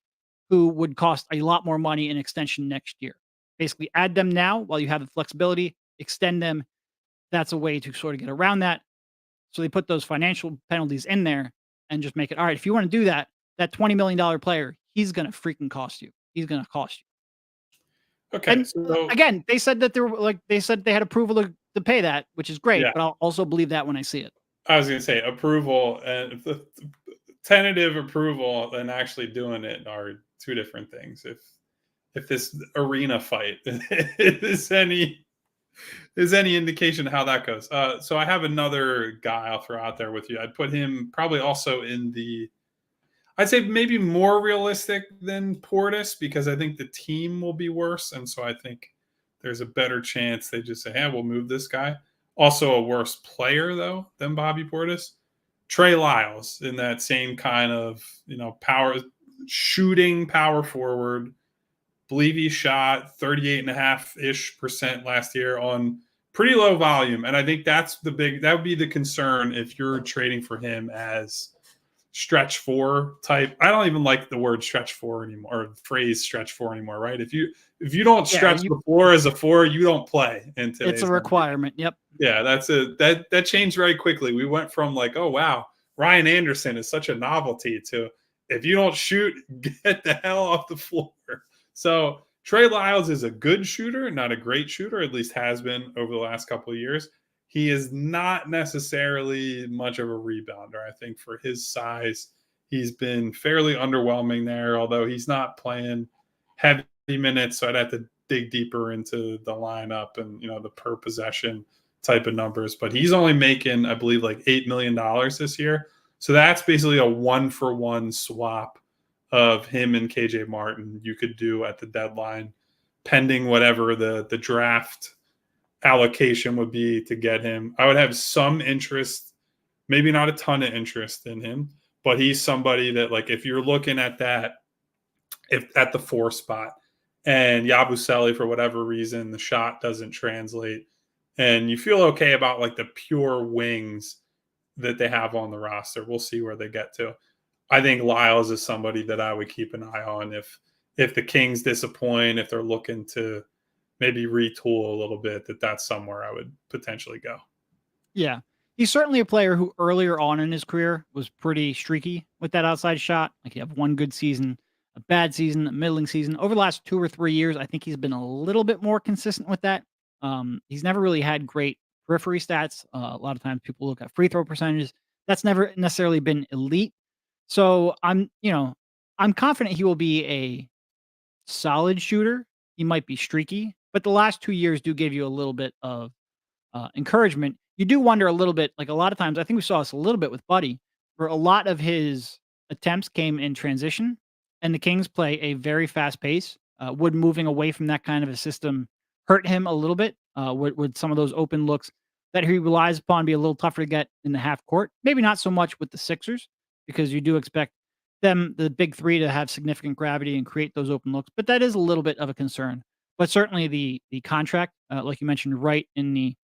who would cost a lot more money in extension next year. Basically, add them now while you have the flexibility, extend them. That's a way to sort of get around that. So they put those financial penalties in there and just make it, all right, if you want to do that, that $20 million player, he's going to freaking cost you. He's going to cost you. Okay. And so again, they said that they said they had approval to pay that, which is great, but I'll also believe that when I see it. I was going to say approval and the tentative approval and actually doing it are two different things. If this arena fight is any indication how that goes. So I have another guy I'll throw out there with you. I'd put him probably also in the, I'd say maybe more realistic than Portis, because I think the team will be worse. And so I think there's a better chance they just say, hey, we'll move this guy. Also a worse player, though, than Bobby Portis. Trey Lyles in that same kind of, power shooting power forward. Believe he shot 38.5% last year on pretty low volume. And I think that would be the concern if you're trading for him as stretch four type. I don't even like the word stretch four anymore, or the phrase stretch four anymore, right? If you don't stretch the floor as a four, you don't play in today's It's a requirement. Yep. Yeah, that changed very quickly. We went from like, oh wow, Ryan Anderson is such a novelty, to if you don't shoot, get the hell off the floor. So Trey Lyles is a good shooter, not a great shooter, at least has been over the last couple of years. He is not necessarily much of a rebounder. I think for his size, he's been fairly underwhelming there, although he's not playing heavy minutes. So I'd have to dig deeper into the lineup and, the per possession type of numbers. But he's only making, I believe, like $8 million this year. So that's basically a 1-for-1 swap of him and KJ Martin you could do at the deadline, pending whatever the draft allocation would be to get him. I would have some interest, maybe not a ton of interest in him, but he's somebody that, like, if you're looking at that, if at the 4 spot and Yabusele, for whatever reason, the shot doesn't translate and you feel okay about like the pure wings that they have on the roster, we'll see where they get to. I think Lyles is somebody that I would keep an eye on if the Kings disappoint, if they're looking to maybe retool a little bit, that's somewhere I would potentially go. Yeah. He's certainly a player who earlier on in his career was pretty streaky with that outside shot. Like, you have one good season, a bad season, a middling season. Over the last 2 or 3 years, I think he's been a little bit more consistent with that. He's never really had great periphery stats. A lot of times people look at free throw percentages. That's never necessarily been elite. So I'm confident he will be a solid shooter. He might be streaky, but the last 2 years do give you a little bit of encouragement. You do wonder a little bit, like a lot of times, I think we saw this a little bit with Buddy, where a lot of his attempts came in transition, and the Kings play a very fast pace. Would moving away from that kind of a system hurt him a little bit? Would some of those open looks that he relies upon be a little tougher to get in the half court? Maybe not so much with the Sixers, because you do expect them, the big three, to have significant gravity and create those open looks, but that is a little bit of a concern. But certainly the contract, like you mentioned, right in the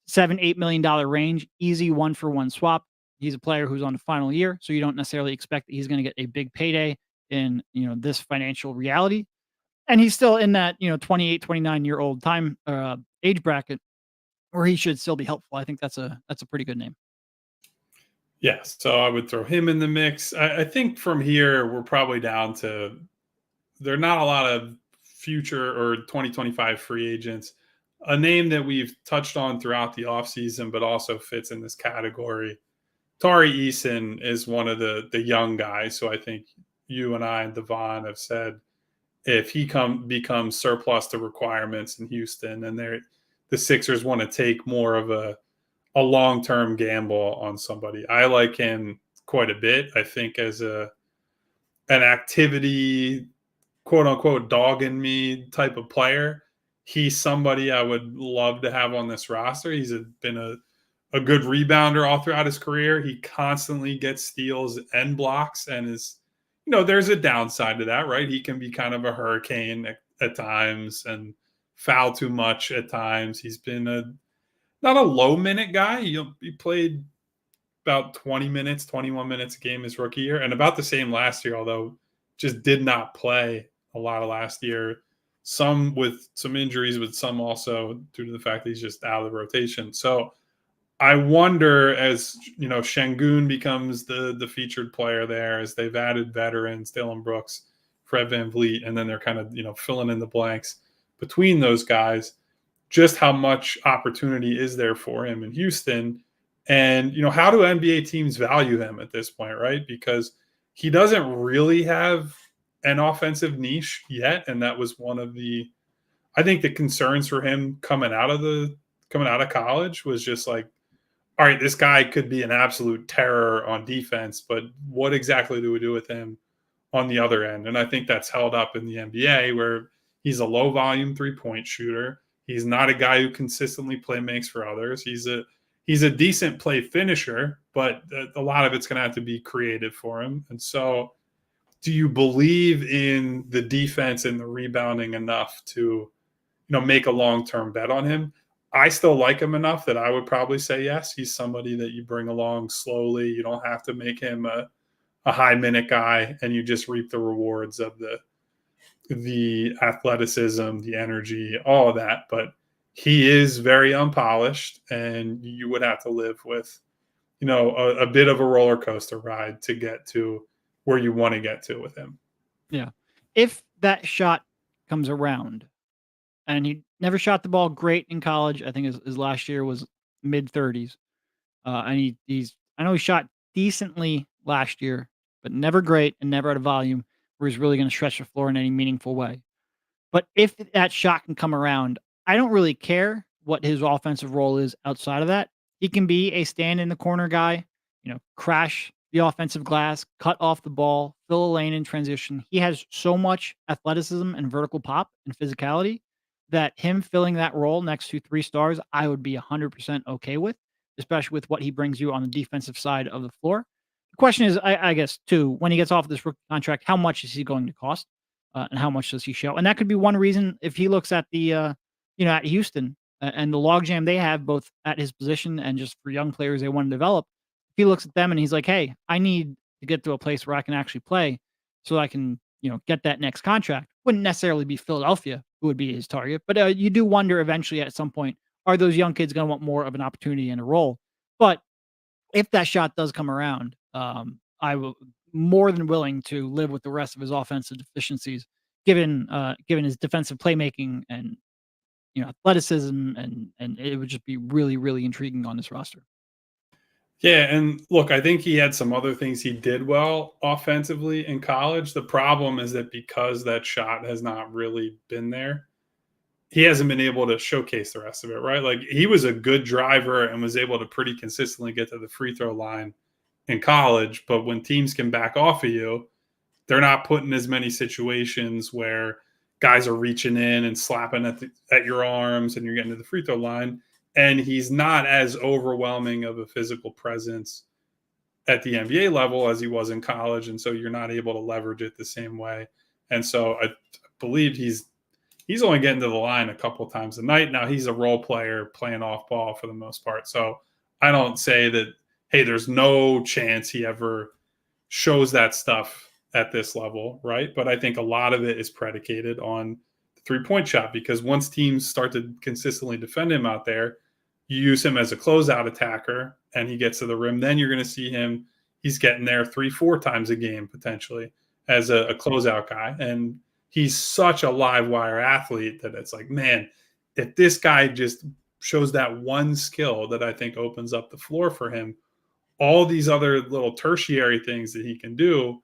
$7-8 million range, easy 1-for-1 swap. He's a player who's on the final year, so you don't necessarily expect that he's going to get a big payday in this financial reality. And he's still in that 28, 29-year-old time age bracket where he should still be helpful. I think that's a pretty good name. Yes, so I would throw him in the mix. I think from here we're probably down to there are not a lot of future or 2025 free agents. A name that we've touched on throughout the offseason, but also fits in this category. Tari Eason is one of the young guys. So I think you and I and Devon have said if he becomes surplus to requirements in Houston and the Sixers want to take more of a long-term gamble on somebody. I like him quite a bit. I think as an activity, quote unquote, dog in me type of player, he's somebody I would love to have on this roster. He's been a good rebounder all throughout his career. He constantly gets steals and blocks and is, there's a downside to that, right? He can be kind of a hurricane at times and foul too much at times. He's been not a low minute guy. He played about 20 minutes, 21 minutes a game his rookie year, and about the same last year, although just did not play a lot of last year. Some with some injuries, but some also due to the fact that he's just out of the rotation. So I wonder, as Şengün becomes the featured player there, as they've added veterans, Dylan Brooks, Fred VanVleet, and then they're kind of filling in the blanks between those guys. Just how much opportunity is there for him in Houston? And, how do NBA teams value him at this point, right? Because he doesn't really have an offensive niche yet. And that was one of the concerns for him coming out of college was just like, all right, this guy could be an absolute terror on defense, but what exactly do we do with him on the other end? And I think that's held up in the NBA where he's a low volume 3-point shooter. He's not a guy who consistently play makes for others. He's a decent play finisher, but a lot of it's going to have to be creative for him. And so do you believe in the defense and the rebounding enough to, make a long-term bet on him? I still like him enough that I would probably say yes. He's somebody that you bring along slowly. You don't have to make him a high minute guy, and you just reap the rewards of the athleticism, the energy, all of that. But he is very unpolished, and you would have to live with, a bit of a roller coaster ride to get to where you want to get to with him. Yeah. If that shot comes around, and he never shot the ball great in college. I think his last year was mid-30s. And I know he shot decently last year, but never great and never at a volume where he's really going to stretch the floor in any meaningful way. But if that shot can come around, I don't really care what his offensive role is outside of that. He can be a stand in the corner guy, crash the offensive glass, cut off the ball, fill a lane in transition. He has so much athleticism and vertical pop and physicality that him filling that role next to 3 stars, I would be 100% okay with, especially with what he brings you on the defensive side of the floor. The question is, I guess, too, when he gets off this rookie contract, how much is he going to cost? And how much does he show? And that could be one reason if he looks at at Houston and the logjam they have both at his position and just for young players they want to develop. If he looks at them and he's like, hey, I need to get to a place where I can actually play so I can, get that next contract. Wouldn't necessarily be Philadelphia who would be his target, but you do wonder eventually at some point, are those young kids going to want more of an opportunity and a role? But if that shot does come around, I will more than willing to live with the rest of his offensive deficiencies, given his defensive playmaking and athleticism, and it would just be really, really intriguing on this roster. Yeah, and look, I think he had some other things he did well offensively in college. The problem is that because that shot has not really been there, he hasn't been able to showcase the rest of it, right? Like he was a good driver and was able to pretty consistently get to the free throw line in college, but when teams can back off of you, they're not putting as many situations where guys are reaching in and slapping at your arms and you're getting to the free throw line. And he's not as overwhelming of a physical presence at the NBA level as he was in college. And so you're not able to leverage it the same way. And so I believe he's only getting to the line a couple of times a night. Now he's a role player playing off ball for the most part. So I don't say that, hey, there's no chance he ever shows that stuff at this level, right? But I think a lot of it is predicated on the three-point shot because once teams start to consistently defend him out there, you use him as a closeout attacker and he gets to the rim, then you're going to see him. He's getting there 3-4 times a game potentially as a closeout guy. And he's such a live wire athlete that it's like, man, if this guy just shows that one skill that I think opens up the floor for him, all these other little tertiary things that he can do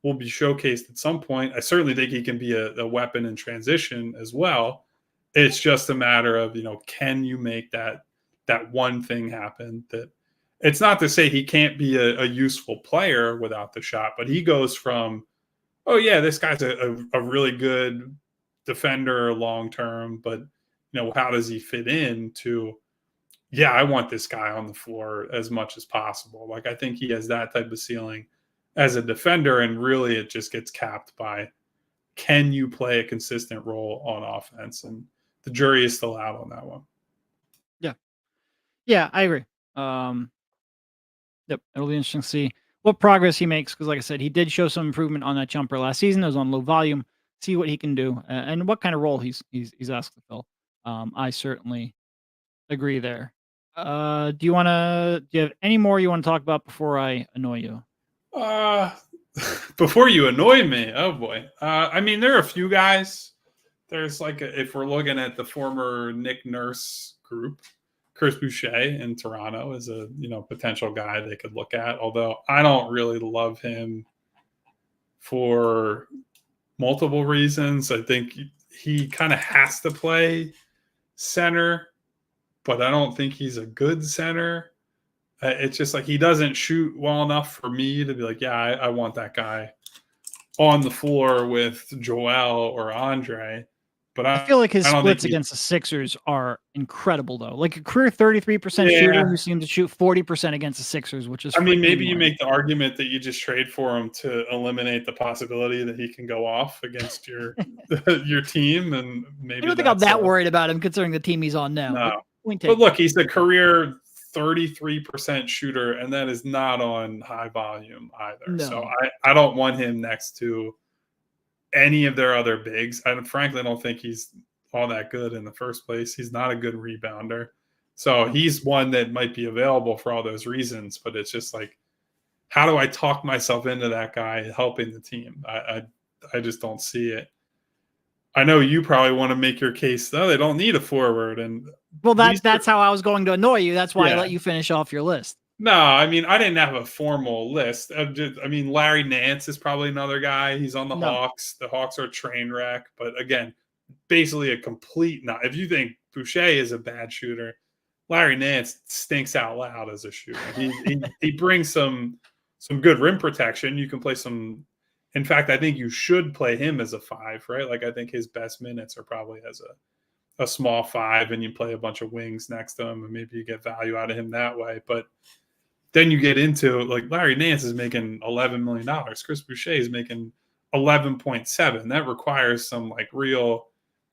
will be showcased at some point. I certainly think he can be a weapon in transition as well. It's just a matter of, can you make that one thing happen? That it's not to say he can't be a useful player without the shot, but he goes from, oh yeah, this guy's a really good defender long-term, but how does he fit in to, yeah, I want this guy on the floor as much as possible. Like, I think he has that type of ceiling as a defender, and really it just gets capped by, can you play a consistent role on offense? And the jury is still out on that one. Yeah. Yeah, I agree. Yep, it'll be interesting to see what progress he makes because, like I said, he did show some improvement on that jumper last season. It was on low volume. See what he can do and what kind of role he's asked to fill. I certainly agree there. Do you have any more you want to talk about before I annoy you? Before you annoy me, oh boy. I mean, there are a few guys. There's if we're looking at the former Nick Nurse group, Chris Boucher in Toronto is a potential guy they could look at. Although I don't really love him for multiple reasons. I think he kind of has to play center, but I don't think he's a good center. It's just like he doesn't shoot well enough for me to be like, yeah, I want that guy on the floor with Joel or Andre. But I feel like his splits against the Sixers are incredible, though. Like a career 33% shooter who seems to shoot 40% against the Sixers, which is. I mean, maybe you make the argument that you just trade for him to eliminate the possibility that he can go off against your your team, and maybe. I don't think I'm that worried about him considering the team he's on now. No. But look, he's a career 33% shooter, and that is not on high volume either. No. So I don't want him next to any of their other bigs. I frankly don't think he's all that good in the first place. He's not a good rebounder. So he's one that might be available for all those reasons, but it's just like, how do I talk myself into that guy helping the team? I just don't see it. I know you probably want to make your case, though. They don't need a forward. And Well, that's how I was going to annoy you. That's why I let you finish off your list. No, I mean, I didn't have a formal list. I mean, Larry Nance is probably another guy. He's on the Hawks. The Hawks are a train wreck. But again, basically a complete not. If you think Boucher is a bad shooter, Larry Nance stinks out loud as a shooter. He brings some good rim protection. You can play some. In fact, I think you should play him as a 5, right? Like, I think his best minutes are probably as a small 5, and you play a bunch of wings next to him, and maybe you get value out of him that way. But then you get into, like, Larry Nance is making $11 million. Chris Boucher is making 11.7. That requires some, like, real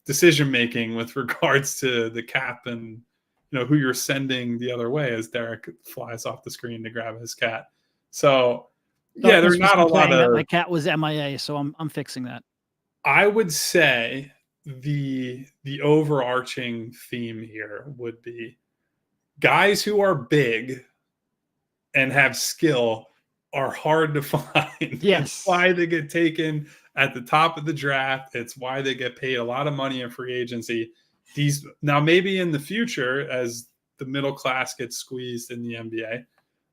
decision making with regards to the cap and, who you're sending the other way as Derek flies off the screen to grab his cat. So, yeah, there's not a lot of. My cat was MIA, so I'm fixing that. I would say the overarching theme here would be guys who are big and have skill are hard to find. Yes. It's why they get taken at the top of the draft. It's why they get paid a lot of money in free agency. Now, maybe in the future, as the middle class gets squeezed in the NBA,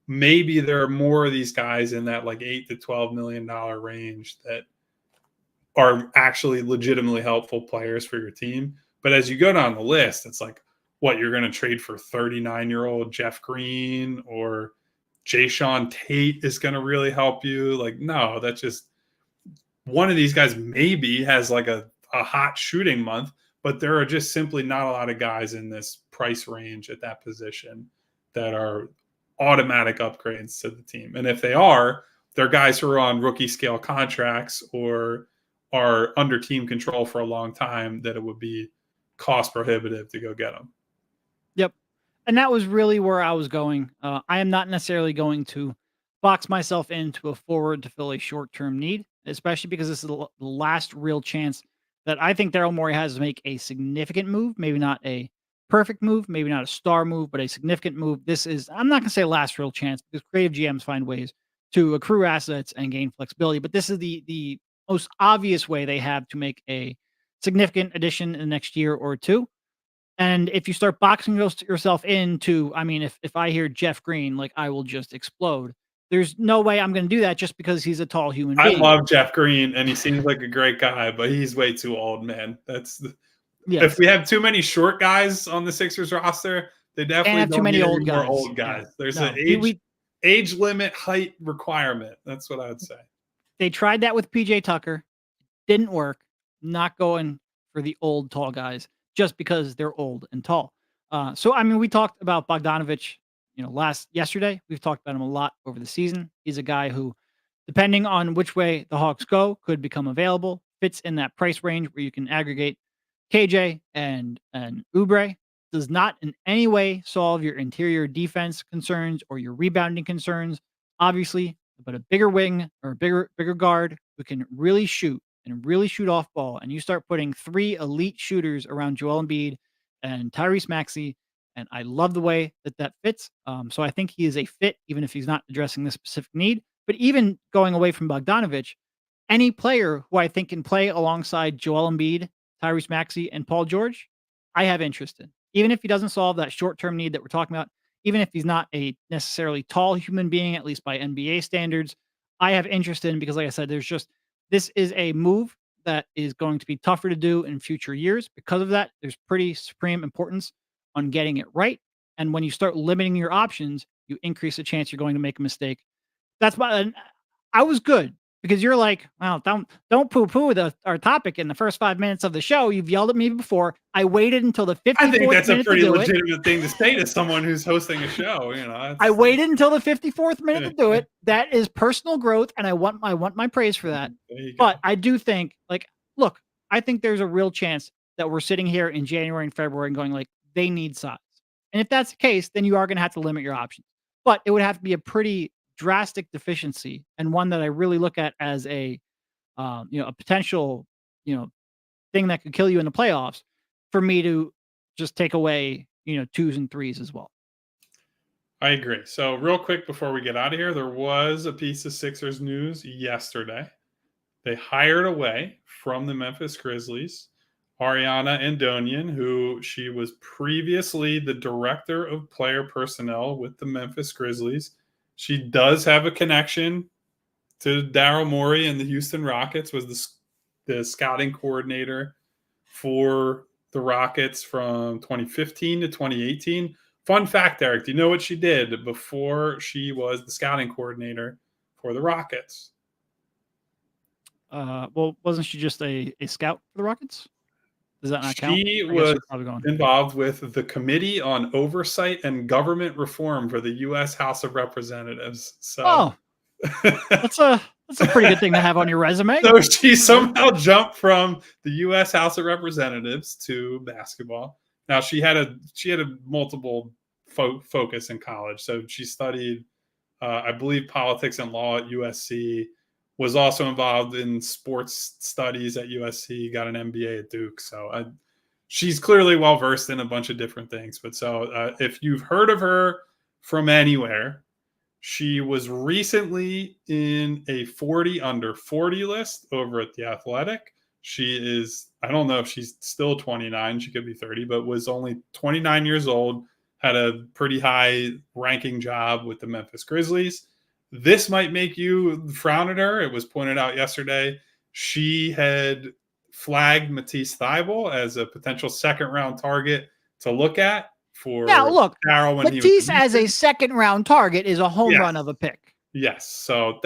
maybe there are more of these guys in that like $8 to $12 million range that are actually legitimately helpful players for your team. But as you go down the list, it's like, what, you're going to trade for 39-year-old Jeff Green, or Jayshawn Tate is going to really help you? Like, no, that's just one of these guys maybe has like a hot shooting month, but there are just simply not a lot of guys in this price range at that position that are automatic upgrades to the team. And if they are, they're guys who are on rookie scale contracts or are under team control for a long time, that it would be cost prohibitive to go get them. Yep. And that was really where I was going. I am not necessarily going to box myself into a forward to fill a short-term need, especially because this is the last real chance that I think Daryl Morey has to make a significant move. Maybe not a perfect move, maybe not a star move, but a significant move. This is, I'm not going to say last real chance, because creative GMs find ways to accrue assets and gain flexibility. But this is the most obvious way they have to make a significant addition in the next year or two. And if you start boxing yourself into, I mean, if I hear Jeff Green, like, I will just explode. There's no way I'm going to do that just because he's a tall human being. I love Jeff Green, and he seems like a great guy, but he's way too old, man. Yes. If we have too many short guys on the Sixers roster, they definitely have don't too many need old any more guys. old guys. Yeah. There's an age limit, height requirement. That's what I would say. They tried that with PJ Tucker. Didn't work. Not going for the old, tall guys just because they're old and tall. So, I mean, we talked about Bogdanovich, yesterday. We've talked about him a lot over the season. He's a guy who, depending on which way the Hawks go, could become available, fits in that price range where you can aggregate KJ and Oubre. Does not in any way solve your interior defense concerns or your rebounding concerns, obviously, but a bigger wing or a bigger guard who can really shoot and really shoot off ball, and you start putting 3 elite shooters around Joel Embiid and Tyrese Maxey, and I love the way that fits. So I think he is a fit, even if he's not addressing this specific need. But even going away from Bogdanovich, any player who I think can play alongside Joel Embiid, Tyrese Maxey, and Paul George, I have interest in. Even if he doesn't solve that short-term need that we're talking about, even if he's not a necessarily tall human being, at least by NBA standards, I have interest in, because like I said, this is a move that is going to be tougher to do in future years. Because of that, there's pretty supreme importance on getting it right. And when you start limiting your options, you increase the chance you're going to make a mistake. That's why I was good, because you're like, well, don't poo-poo our topic in the first 5 minutes of the show. You've yelled at me before. I waited until the 54th minute. I think that's a pretty legitimate thing to say to someone who's hosting a show. I waited until the 54th minute to do it. That is personal growth, and I want my praise for that. But I do think, like, look, I think there's a real chance that we're sitting here in January and February and going, like, they need size. And if that's the case, then you are going to have to limit your options. But it would have to be a pretty drastic deficiency, and one that I really look at as a potential thing that could kill you in the playoffs, for me to just take away 2s and 3s as well. I agree. So real quick before we get out of here, there was a piece of Sixers news yesterday. They hired away from the Memphis Grizzlies Ariana Andonian, who she was previously the director of player personnel with the Memphis Grizzlies. She does have a connection to Daryl Morey and the Houston Rockets, was the scouting coordinator for the Rockets from 2015 to 2018. Fun fact, Eric, do you know what she did before she was the scouting coordinator for the Rockets? Well, wasn't she just a scout for the Rockets? Does that not count? She was involved with the Committee on Oversight and Government Reform for the U.S. House of Representatives. So, that's a pretty good thing to have on your resume. So she somehow jumped from the U.S. House of Representatives to basketball. Now she had a multiple focus in college. So she studied, I believe, politics and law at USC. Was also involved in sports studies at USC. Got an MBA at Duke. So she's clearly well versed in a bunch of different things. But so if you've heard of her from anywhere, she was recently in a 40 under 40 list over at The Athletic. She is, I don't know if she's still 29, she could be 30, but was only 29 years old, had a pretty high ranking job with the Memphis Grizzlies. This might make you frown at her. It was pointed out yesterday. She had flagged Matisse Thybulle as a potential second round target to look at. Now, look, Matisse as a second-round target is a home run of a pick. Yes, so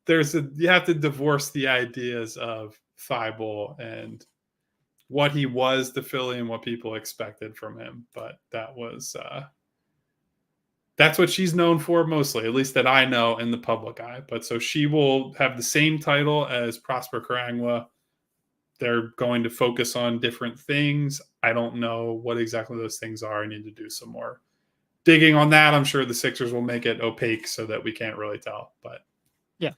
you have to divorce the ideas of Thybulle and what he was to Philly and what people expected from him. But that was that's what she's known for mostly, at least that I know in the public eye. But so she will have the same title as Prosper Karangwa. They're going to focus on different things. I don't know what exactly those things are. I need to do some more digging on that. I'm sure the Sixers will make it opaque so that we can't really tell. But yeah,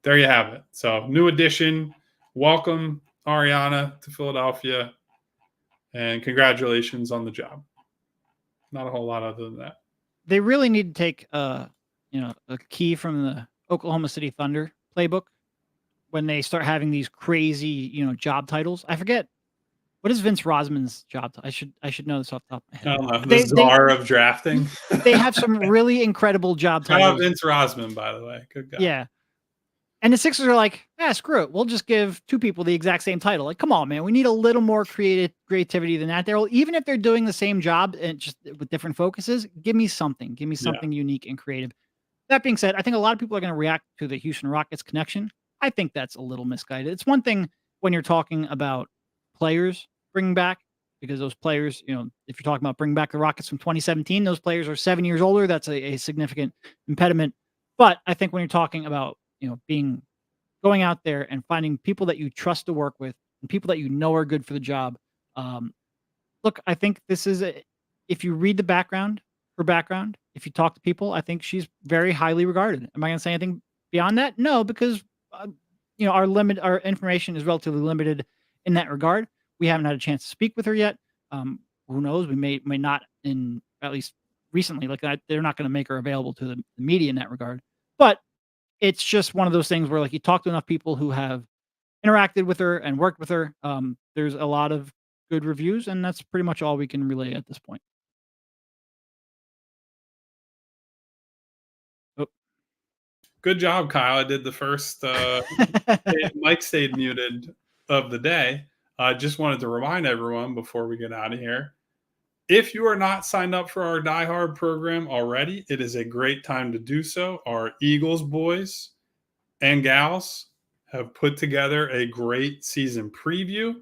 there you have it. So new addition. Welcome, Ariana, to Philadelphia. And congratulations on the job. Not a whole lot other than that. They really need to take a key from the Oklahoma City Thunder playbook when they start having these crazy, job titles. I forget, what is Vince Rodman's job? I should know this off the top of my head. I don't know. The czar of drafting. They have some really incredible job titles. Vince Rodman, by the way. Good guy. Yeah. And the Sixers are like, screw it. We'll just give two people the exact same title. Like, come on, man. We need a little more creativity than that. Even if they're doing the same job and just with different focuses, give me something. Give me something unique and creative. That being said, I think a lot of people are going to react to the Houston Rockets connection. I think that's a little misguided. It's one thing when you're talking about players bringing back, because those players, if you're talking about bringing back the Rockets from 2017, those players are 7 years older. That's a significant impediment. But I think when you're talking about, going out there and finding people that you trust to work with and people that are good for the job. Look, I think this is if you read her background, if you talk to people, I think she's very highly regarded. Am I going to say anything beyond that? No, because our information is relatively limited in that regard. We haven't had a chance to speak with her yet. Who knows? We may not, in at least recently, they're not going to make her available to the media in that regard. But it's just one of those things where you talk to enough people who have interacted with her and worked with her. There's a lot of good reviews, and that's pretty much all we can relay at this point. Oh. Good job, Kyle. I did the first Mike stayed muted of the day. I just wanted to remind everyone before we get out of here, if you are not signed up for our Die Hard program already, it is a great time to do so. Our Eagles boys and gals have put together a great season preview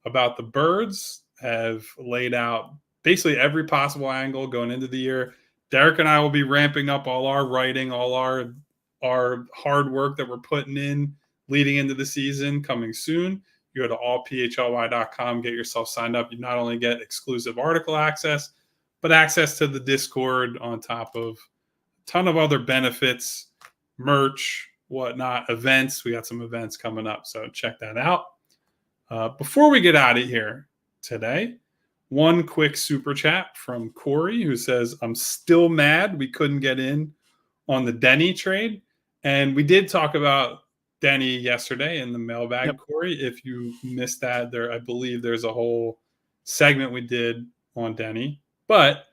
about the Birds, have laid out basically every possible angle going into the year. Derek and I will be ramping up all our writing, all our hard work that we're putting in leading into the season coming soon. You go to allphly.com, get yourself signed up. You not only get exclusive article access, but access to the Discord on top of a ton of other benefits, merch, whatnot, events. We got some events coming up, so check that out. Before we get out of here today, one quick super chat from Corey who says, I'm still mad we couldn't get in on the Denny trade. And we did talk about Denny yesterday in the mailbag, Yep. Corey. If you missed that, I believe there's a whole segment we did on Denny. But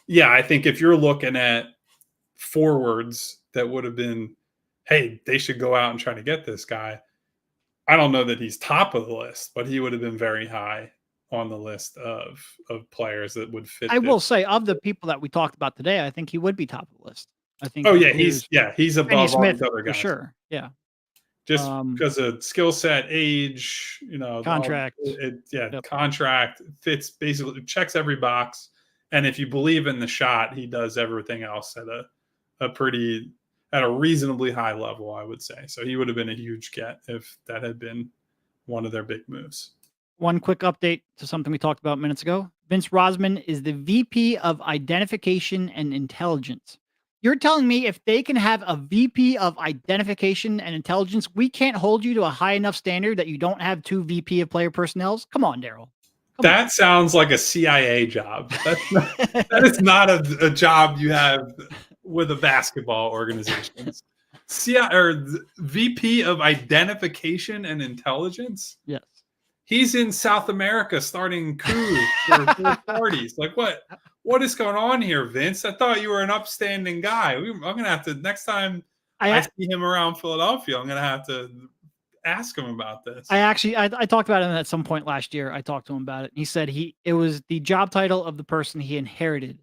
yeah, I think if you're looking at forwards that would have been, hey, they should go out and try to get this guy. I don't know that he's top of the list, but he would have been very high on the list of players that would fit. I will say, of the people that we talked about today, I think he would be top of the list. I think. Oh yeah, he's above all these other guys for sure. Yeah, just because of skill set, age, contract. Contract fits, basically checks every box. And if you believe in the shot, he does everything else at a reasonably high level, I would say. So he would have been a huge get if that had been one of their big moves. One quick update to something we talked about minutes ago. Vince Rosman is the VP of Identification and Intelligence. You're telling me if they can have a VP of Identification and Intelligence, we can't hold you to a high enough standard that you don't have 2 VP of player personnels? Come on, Daryl. That sounds like a CIA job. That is not a job you have with a basketball organization. VP of Identification and Intelligence? Yes. He's in South America starting coups for parties. Like, what is going on here, Vince? I thought you were an upstanding guy. I'm going to have to, next time I see him around Philadelphia, I'm going to have to ask him about this. I talked about him at some point last year. I talked to him about it. He said it was the job title of the person he inherited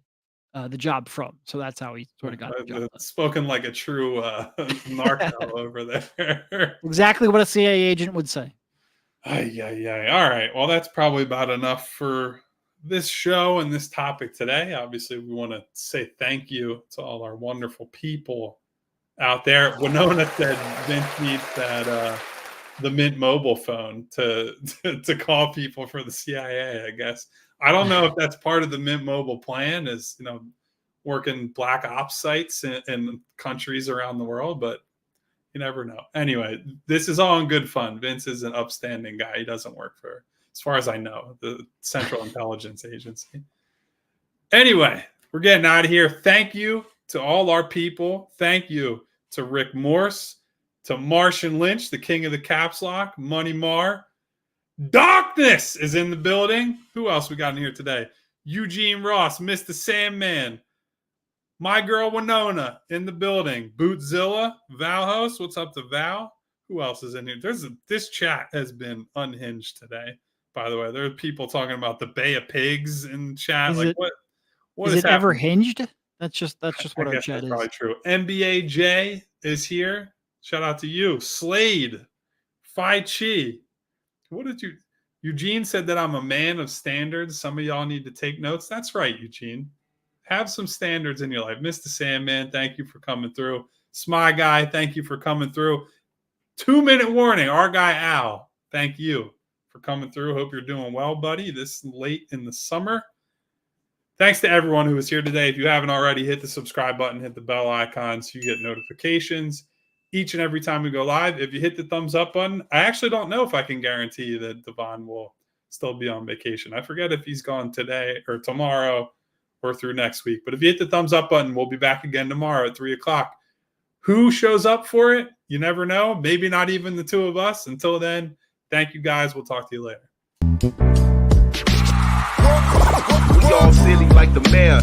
the job from. So that's how he sort of got the job. Spoken like a true narco over there. Exactly what a CIA agent would say. All right. Well, that's probably about enough for this show and this topic today. Obviously, we want to say thank you to all our wonderful people out there. Winona said Vince needs that the Mint mobile phone to call people for the CIA, I guess. I don't know if that's part of the Mint mobile plan, is working black ops sites in countries around the world, but you never know. Anyway, this is all in good fun. Vince is an upstanding guy. He doesn't work for, as far as I know, the Central Intelligence Agency. Anyway, we're getting out of here. Thank you to all our people. Thank you to Rick Morse, to Martian Lynch, the king of the caps lock, Money Mar. Darkness is in the building. Who else we got in here today? Eugene Ross, Mr. Sandman. My girl Winona in the building. Bootzilla, Valhouse. What's up to Val? Who else is in here? This chat has been unhinged today, by the way. There are people talking about the Bay of Pigs in chat. What is it happening? Ever hinged? That's just what our chat is. Probably true. NBA J is here. Shout out to you. Slade. Phi Chi. What did you... Eugene said that I'm a man of standards. Some of y'all need to take notes. That's right, Eugene. Have some standards in your life. Mr. Sandman, thank you for coming through. Smy Guy, thank you for coming through. 2-minute warning. Our guy Al, thank you for coming through. Hope you're doing well, buddy, this late in the summer. Thanks to everyone who was here today. If you haven't already, hit the subscribe button, hit the bell icon so you get notifications each and every time we go live. If you hit the thumbs up button, I actually don't know if I can guarantee you that Devon will still be on vacation. I forget if he's gone today or tomorrow or through next week. But if you hit the thumbs up button, we'll be back again tomorrow at 3:00. Who shows up for it? You never know. Maybe not even the two of us. Until then, thank you guys. We'll talk to you later. We all silly like the mayor.